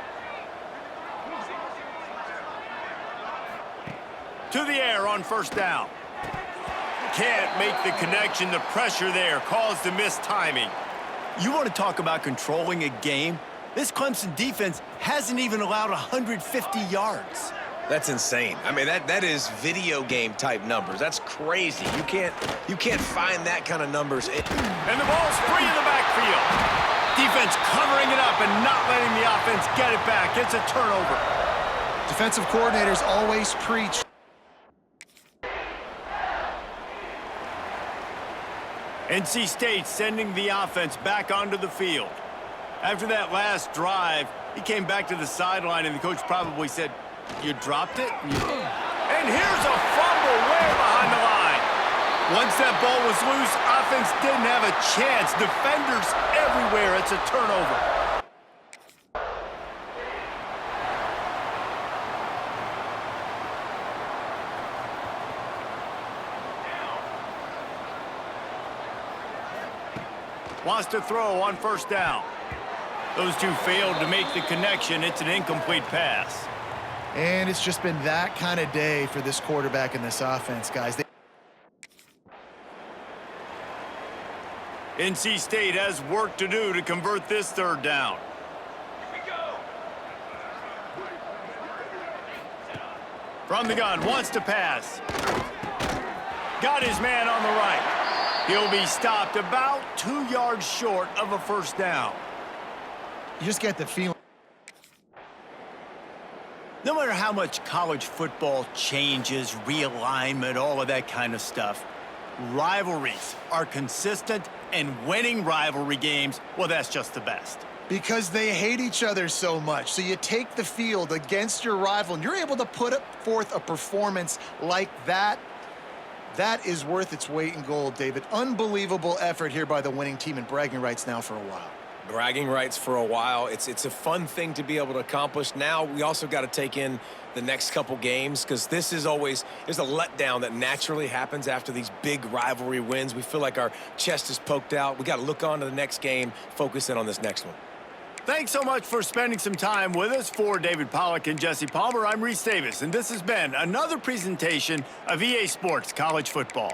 To the air on 1st down. Can't make the connection. The pressure there caused the missed timing. You want to talk about controlling a game? This Clemson defense hasn't even allowed 150 yards. That's insane. I mean, that is video game type numbers. That's crazy. You can't find that kind of numbers. And the ball's free in the backfield. Defense covering it up and not letting the offense get it back. It's a turnover. Defensive coordinators always preach. NC State sending the offense back onto the field. After that last drive, he came back to the sideline, and the coach probably said, "You dropped it?" And here's a fumble way behind the line. Once that ball was loose, offense didn't have a chance. Defenders everywhere. It's a turnover. Wants to throw on 1st down. Those two failed to make the connection. It's an incomplete pass. And it's just been that kind of day for this quarterback and this offense, guys. NC State has work to do to convert this 3rd down. Here we go. From the gun, wants to pass. Got his man on the right. He'll be stopped about 2 yards short of a 1st down. You just get the feeling. No matter how much college football changes, realignment, all of that kind of stuff, rivalries are consistent, and winning rivalry games, well, that's just the best. Because they hate each other so much. So you take the field against your rival, and you're able to put forth a performance like that. That is worth its weight in gold, David. Unbelievable effort here by the winning team, and bragging rights now for a while. Bragging rights for a while. It's a fun thing to be able to accomplish. Now we also got to take in the next couple games, because this is always, there's a letdown that naturally happens after these big rivalry wins. We feel like our chest is poked out. We got to look on to the next game, focus in on this next one. Thanks so much for spending some time with us. For David Pollack and Jesse Palmer, I'm Reese Davis, and this has been another presentation of EA Sports College Football.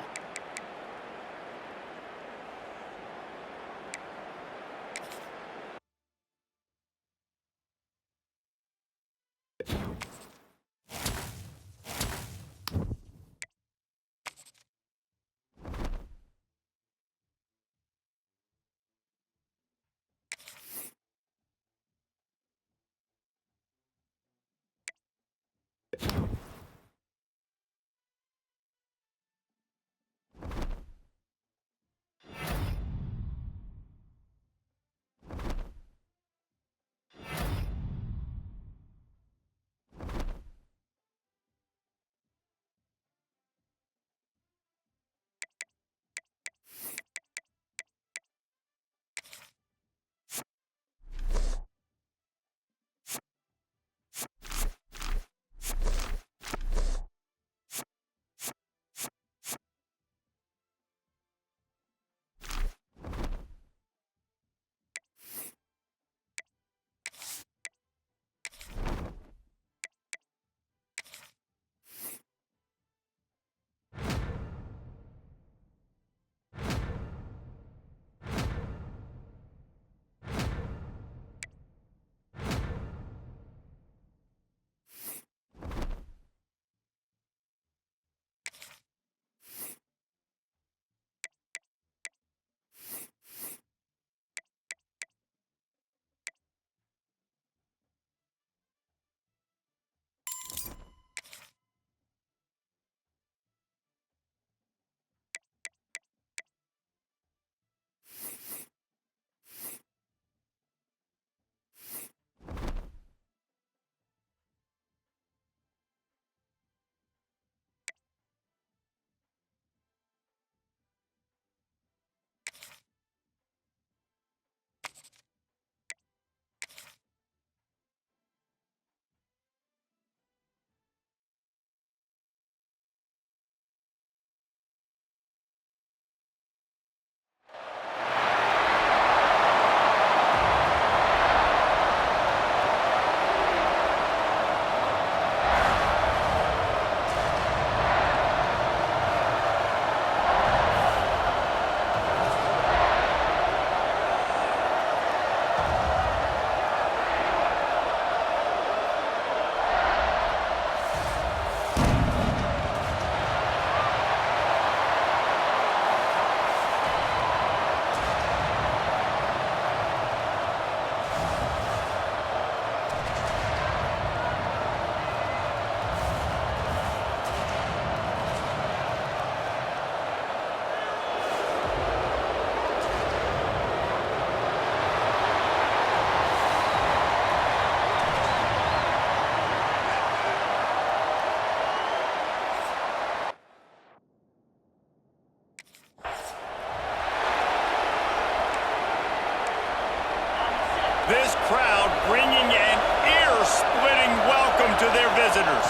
This crowd bringing an ear-splitting welcome to their visitors.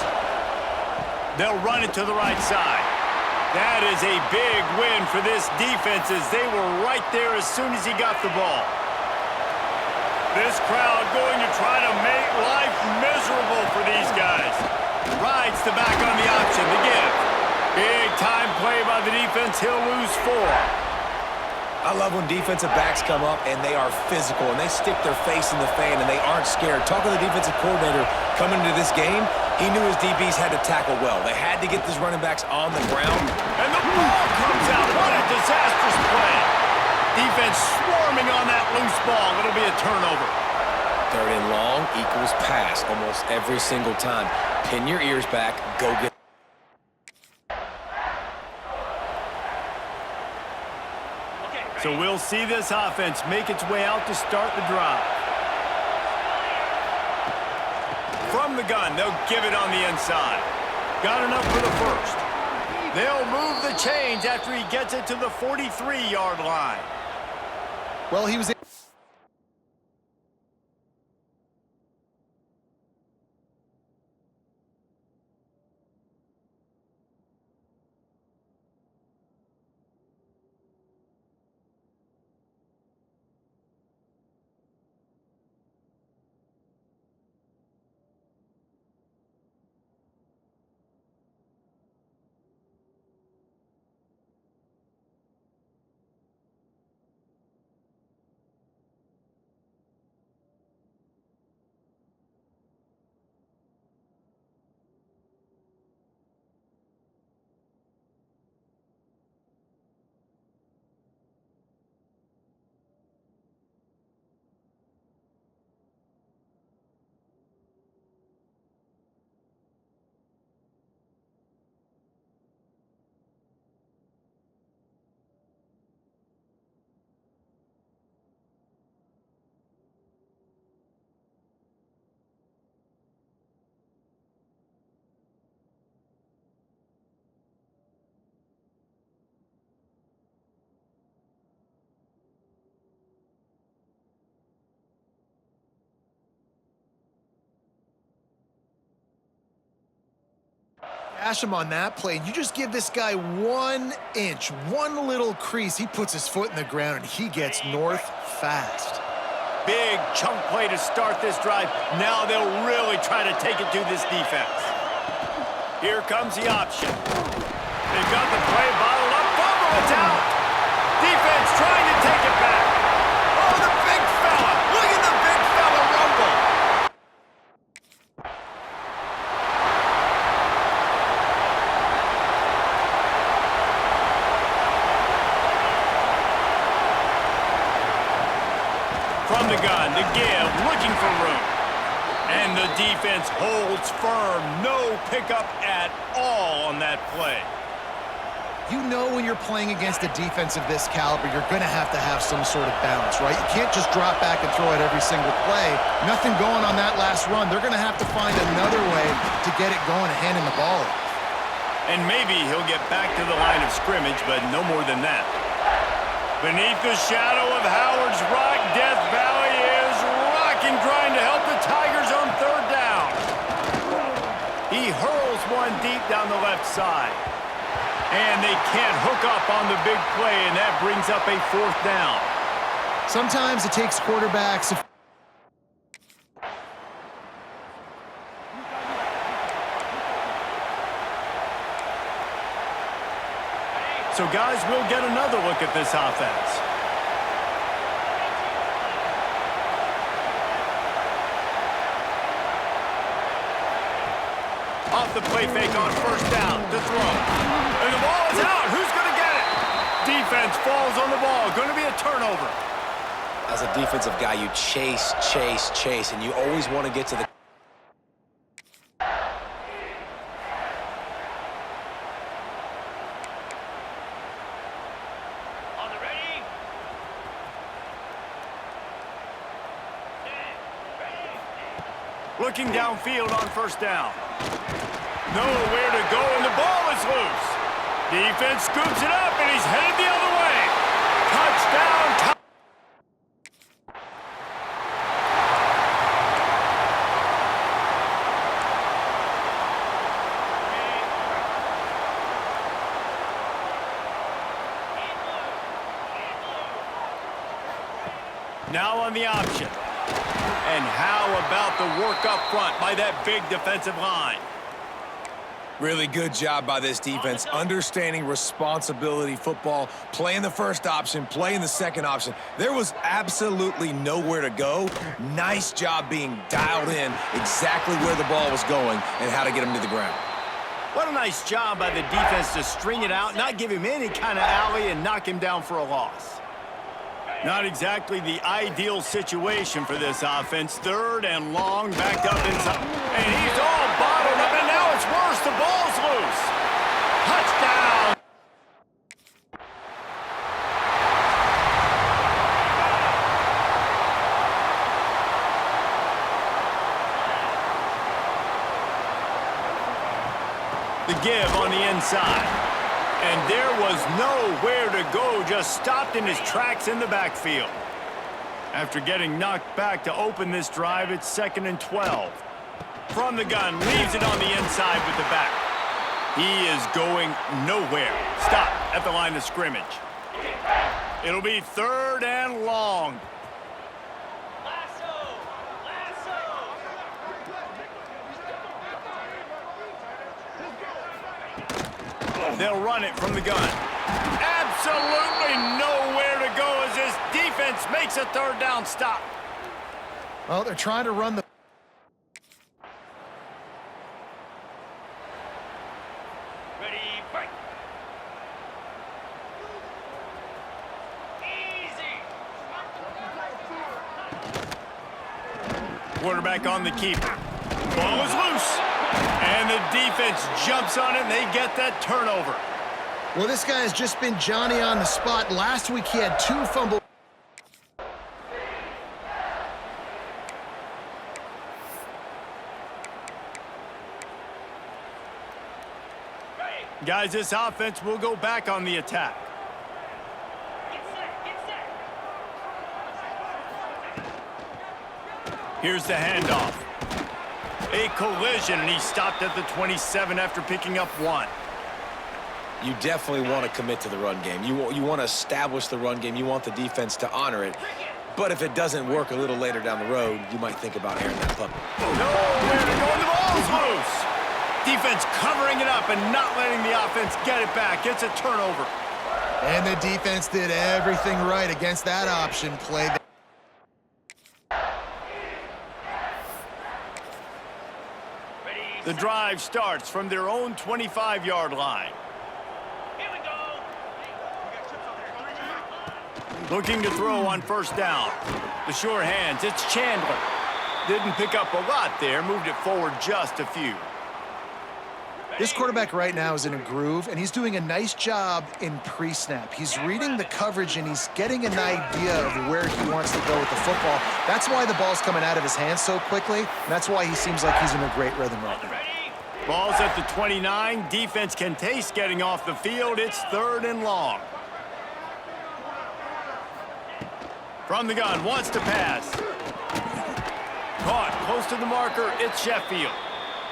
They'll run it to the right side. That is a big win for this defense, as they were right there as soon as he got the ball. This crowd going to try to make life miserable for these guys. Rides the back on the option to give. Big time play by the defense. He'll lose 4. I love when defensive backs come up and they are physical and they stick their face in the fan and they aren't scared. Talking to the defensive coordinator coming into this game, he knew his DBs had to tackle well. They had to get these running backs on the ground. And the ball comes out. What a disastrous play. Defense swarming on that loose ball. It'll be a turnover. 3rd and long equals pass almost every single time. Pin your ears back. Go get. So we'll see this offense make its way out to start the drive. From the gun, they'll give it on the inside. Got enough for the first. They'll move the chains after he gets it to the 43-yard line. Well, he was... Gash him on that play, and you just give this guy 1 inch, one little crease. He puts his foot in the ground, and he gets north fast. Big chunk play to start this drive. Now they'll really try to take it to this defense. Here comes the option. They've got the play bottled up. Fumble, it's out. Defense trying to take it back. Oh, the big fella. Look at the big fella rumble. From the gun to give, looking for room. And the defense holds firm. No pickup at all on that play. You know when you're playing against a defense of this caliber, you're going to have some sort of balance, right? You can't just drop back and throw it every single play. Nothing going on that last run. They're going to have to find another way to get it going and handing the ball off. And maybe he'll get back to the line of scrimmage, but no more than that. Beneath the shadow of Howard's Rock, Death Valley is rocking, trying to help the Tigers on third down. He hurls one deep down the left side. And they can't hook up on the big play, and that brings up a fourth down. Sometimes it takes quarterbacks... So, guys, we'll get another look at this offense. Off the play fake on first down to throw. And the ball is out. Who's going to get it? Defense falls on the ball. Going to be a turnover. As a defensive guy, you chase, chase, chase, and you always want to get to the... Looking downfield on first down. Nowhere to go, and the ball is loose. Defense scoops it up, and he's headed the other way. Touchdown. Now on the option. And how about the work up front by that big defensive line? Really good job by this defense, understanding responsibility football, playing the first option, playing the second option. There was absolutely nowhere to go. Nice job being dialed in exactly where the ball was going and how to get him to the ground. What a nice job by the defense to string it out, not give him any kind of alley, and knock him down for a loss. Not exactly the ideal situation for this offense. Third and long, backed up inside. And he's all bottled up, and now it's worse. The ball's loose. Touchdown. The give on the inside. And there was nowhere to go, just stopped in his tracks in the backfield. After getting knocked back to open this drive, it's 2nd and 12. From the gun, leaves it on the inside with the back. He is going nowhere. Stop at the line of scrimmage. It'll be 3rd and long. They'll run it from the gun. Absolutely nowhere to go as this defense makes a 3rd down stop. Well, they're trying to run the... Ready, fight. Easy. Quarterback on the keeper. Ball is loose. And the defense jumps on it, and they get that turnover. Well, this guy has just been Johnny on the spot. Last week, he had 2 fumbles. Guys, this offense will go back on the attack. Get set, get set. Here's the handoff. A collision, and he stopped at the 27 after picking up 1. You definitely want to commit to the run game. You want to establish the run game. You want the defense to honor it. But if it doesn't work a little later down the road, you might think about airing that puppy. Nowhere to go, and the ball's loose. Defense covering it up and not letting the offense get it back. It's a turnover. And the defense did everything right against that option play. The drive starts from their own 25-yard line. Here we go. Looking to throw on 1st down. The sure hands, it's Chandler. Didn't pick up a lot there, moved it forward just a few. This quarterback right now is in a groove, and he's doing a nice job in pre-snap. He's reading the coverage, and he's getting an idea of where he wants to go with the football. That's why the ball's coming out of his hands so quickly, and that's why he seems like he's in a great rhythm right now. Ball's at the 29. Defense can taste getting off the field. It's 3rd and long. From the gun, wants to pass. Caught close to the marker. It's Sheffield.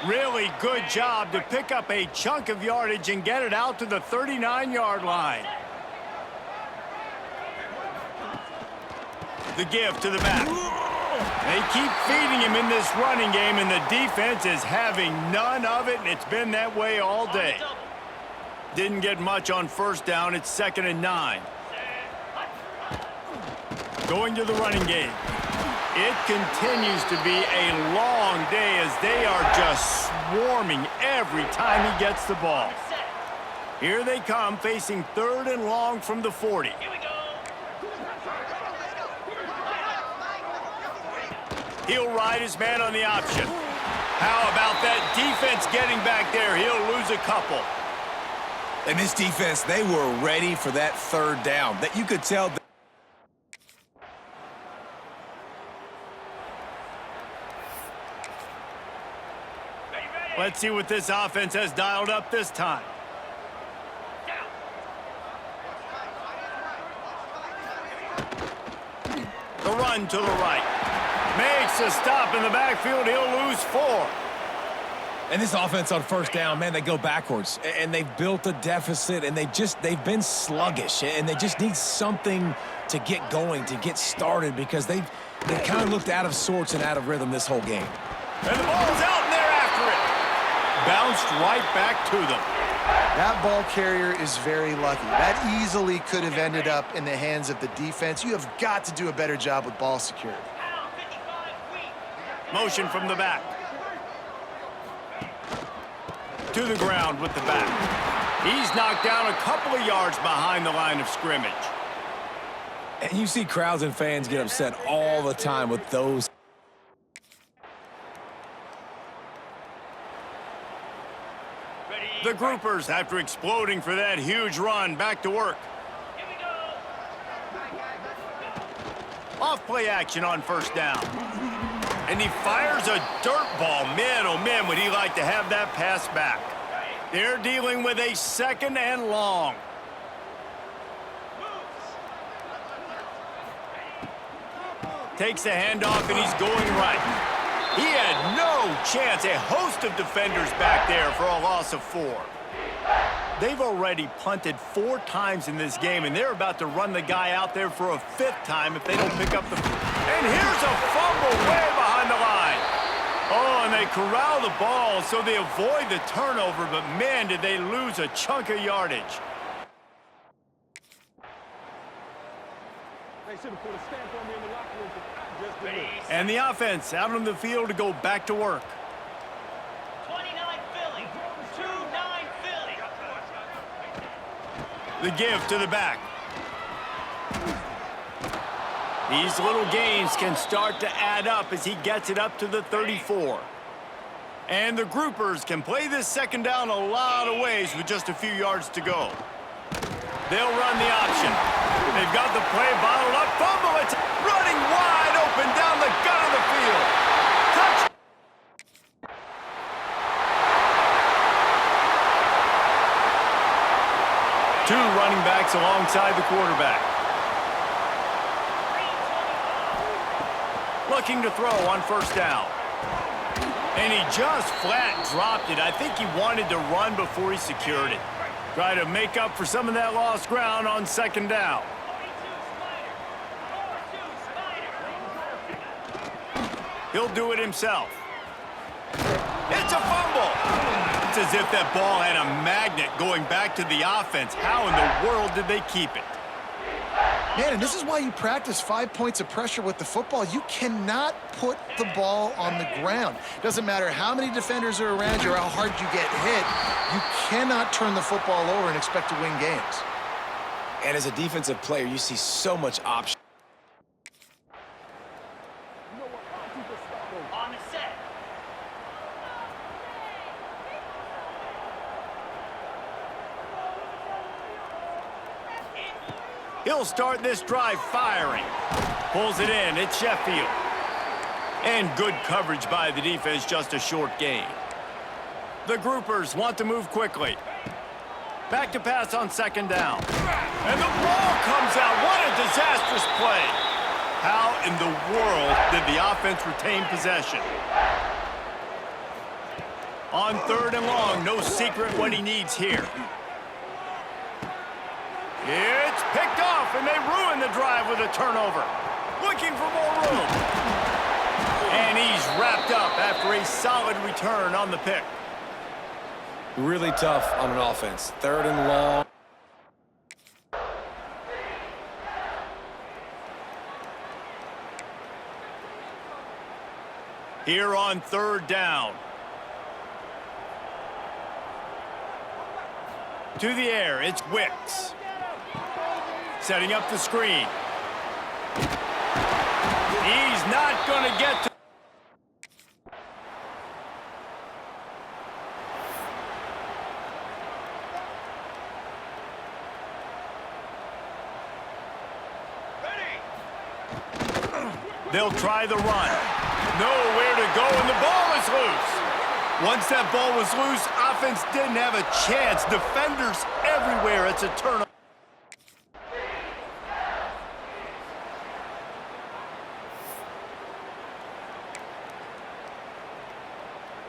Really good job to pick up a chunk of yardage and get it out to the 39-yard line. The give to the back. They keep feeding him in this running game, and the defense is having none of it, and it's been that way all day. Didn't get much on 1st down. It's 2nd and 9. Going to the running game. It continues to be a long day as they are just swarming every time he gets the ball. Here they come, facing 3rd and long from the 40. Here we go. He'll ride his man on the option. How about that defense getting back there? He'll lose a couple. And this defense, they were ready for that 3rd down. That you could tell. Let's see what this offense has dialed up this time. The run to the right. Makes a stop in the backfield. He'll lose 4. And this offense on 1st down, man, they go backwards. And they've built a deficit, and they've been sluggish. And they just need something to get going, to get started, because they've kind of looked out of sorts and out of rhythm this whole game. And the ball's out, and they're after it. Bounced right back to them. That ball carrier is very lucky. That easily could have ended up in the hands of the defense. You have got to do a better job with ball security. Motion from the back. To the ground with the back. He's knocked down a couple of yards behind the line of scrimmage. And you see crowds and fans get upset all the time with those. The groupers, after exploding for that huge run, back to work. Off play action on 1st down. And he fires a dirt ball. Man, oh man, would he like to have that pass back. They're dealing with a 2nd and long. Takes the handoff, and he's going right. He had no chance. A host of defenders back there for a loss of 4. They've already punted 4 times in this game, and they're about to run the guy out there for a 5th time if they don't pick up the... And here's a fumble way behind the line. Oh, and they corral the ball, so they avoid the turnover, but man, did they lose a chunk of yardage. And the offense out on the field to go back to work. 29 Philly. 2-9 Philly. The give to the back. These little gains can start to add up as he gets it up to the 34. And the groupers can play this 2nd down a lot of ways with just a few yards to go. They'll run the option. They've got the play bottled up. Fumble, it's running wide open down the gut of the field. Touch. Two running backs alongside the quarterback. Looking to throw on 1st down. And he just flat dropped it. I think he wanted to run before he secured it. Try to make up for some of that lost ground on 2nd down. He'll do it himself. It's a fumble. It's as if that ball had a magnet going back to the offense. How in the world did they keep it? Man, and this is why you practice 5 points of pressure with the football. You cannot put the ball on the ground. Doesn't matter how many defenders are around you or how hard you get hit. You cannot turn the football over and expect to win games. And as a defensive player, you see so much option. On the set. He'll start this drive firing. Pulls it in. It's Sheffield. And good coverage by the defense, just a short gain. The groupers want to move quickly. Back to pass on 2nd down. And the ball comes out. What a disastrous play. How in the world did the offense retain possession? On 3rd and long, no secret what he needs here. It's picked off, and they ruin the drive with a turnover. Looking for more room. And he's wrapped up after a solid return on the pick. Really tough on an offense. 3rd and long. Here on 3rd down. To the air, it's Wicks. Setting up the screen. He's not going to get to... They'll try the run. Nowhere to go, and the ball is loose. Once that ball was loose, offense didn't have a chance. Defenders everywhere. It's a turnover.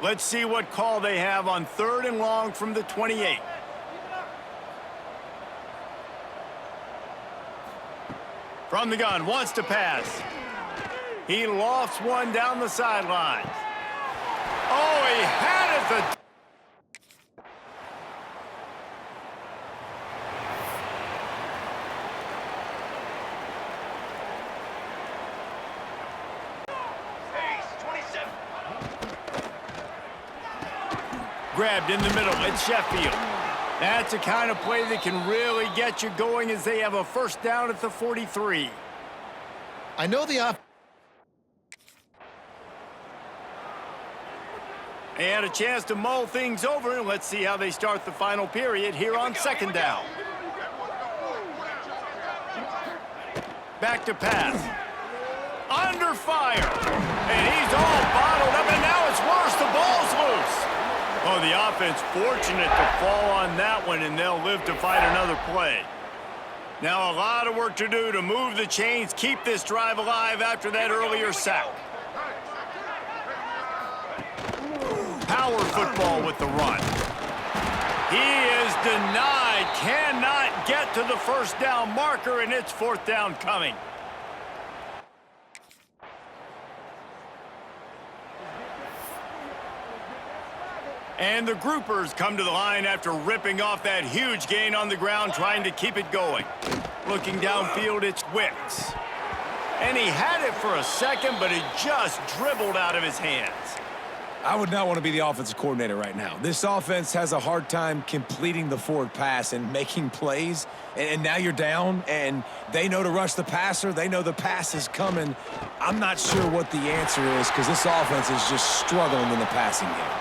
Let's see what call they have on 3rd and long from the 28. From the gun, wants to pass. He lofts one down the sideline. Oh, he had it. Pace, 27. Grabbed in the middle. It's Sheffield. That's the kind of play that can really get you going as they have a 1st down at the 43. I know the They had a chance to mull things over, and let's see how they start the final period here on 2nd down. Back to pass. Under fire. And he's all bottled up, and now it's worse. The ball's loose. Oh, the offense fortunate to fall on that one, and they'll live to fight another play. Now a lot of work to do to move the chains, keep this drive alive after that earlier sack. Power football with the run. He is denied, cannot get to the first down marker, and it's fourth down coming. And the groupers come to the line after ripping off that huge gain on the ground, trying to keep it going. Looking downfield, it's Wicks. And he had it for a second, but it just dribbled out of his hands. I would not want to be the offensive coordinator right now. This offense has a hard time completing the forward pass and making plays. And now you're down, and they know to rush the passer. They know the pass is coming. I'm not sure what the answer is because this offense is just struggling in the passing game.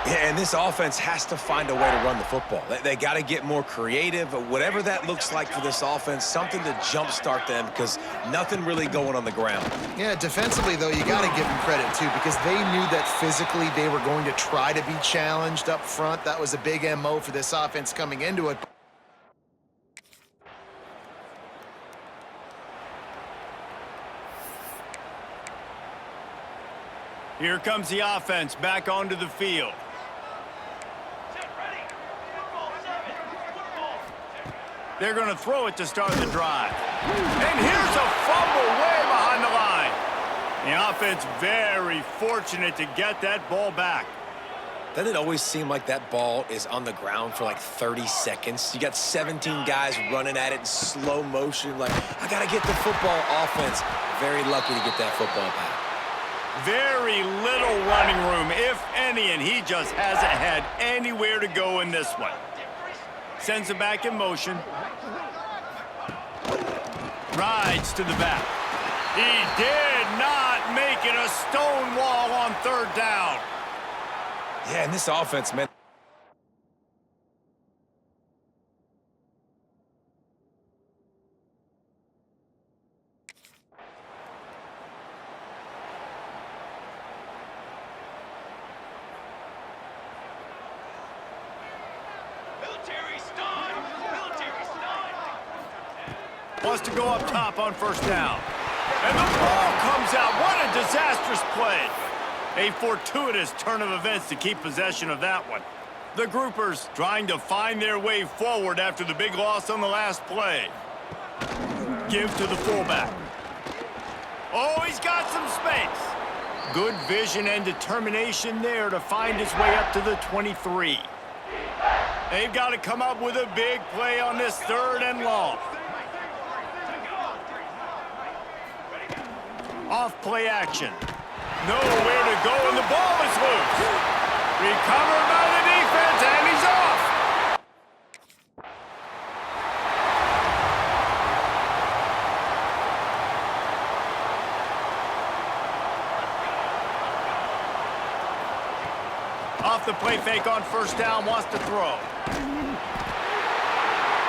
Yeah, and this offense has to find a way to run the football. They got to get more creative, whatever that looks like for this offense, something to jumpstart them because nothing really going on the ground. Yeah, defensively, though, you got to give them credit, too, because they knew that physically they were going to try to be challenged up front. That was a big MO for this offense coming into it. Here comes the offense back onto the field. They're going to throw it to start the drive. And here's a fumble way behind the line. The offense very fortunate to get that ball back. Doesn't it always seem like that ball is on the ground for like 30 seconds? You got 17 guys running at it in slow motion. Like, I got to get the football. Offense very lucky to get that football back. Very little running room, if any, and he just hasn't had anywhere to go in this one. Sends it back in motion. Rides to the back. He did not make it a stone wall on third down. Yeah, and this offense, man. Wants to go up top on first down. And the ball comes out. What a disastrous play. A fortuitous turn of events to keep possession of that one. The groupers trying to find their way forward after the big loss on the last play. Give to the fullback. Oh, he's got some space. Good vision and determination there to find his way up to the 23. They've got to come up with a big play on this third and long. Off play action. Nowhere to go, and the ball is loose. Recovered by the defense, and he's off. Off the play fake on first down, wants to throw.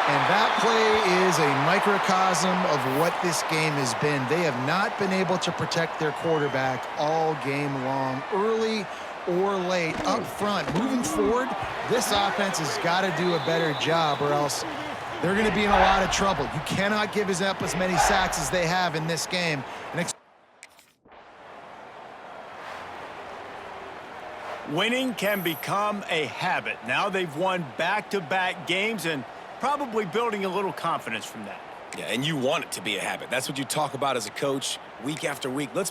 And that play is a microcosm of what this game has been. They have not been able to protect their quarterback all game long, early or late, up front. Moving forward, this offense has got to do a better job or else they're going to be in a lot of trouble. You cannot give up as many sacks as they have in this game. Winning can become a habit. Now they've won back-to-back games and probably building a little confidence from that. Yeah, and you want it to be a habit. That's what you talk about as a coach week after week. Let's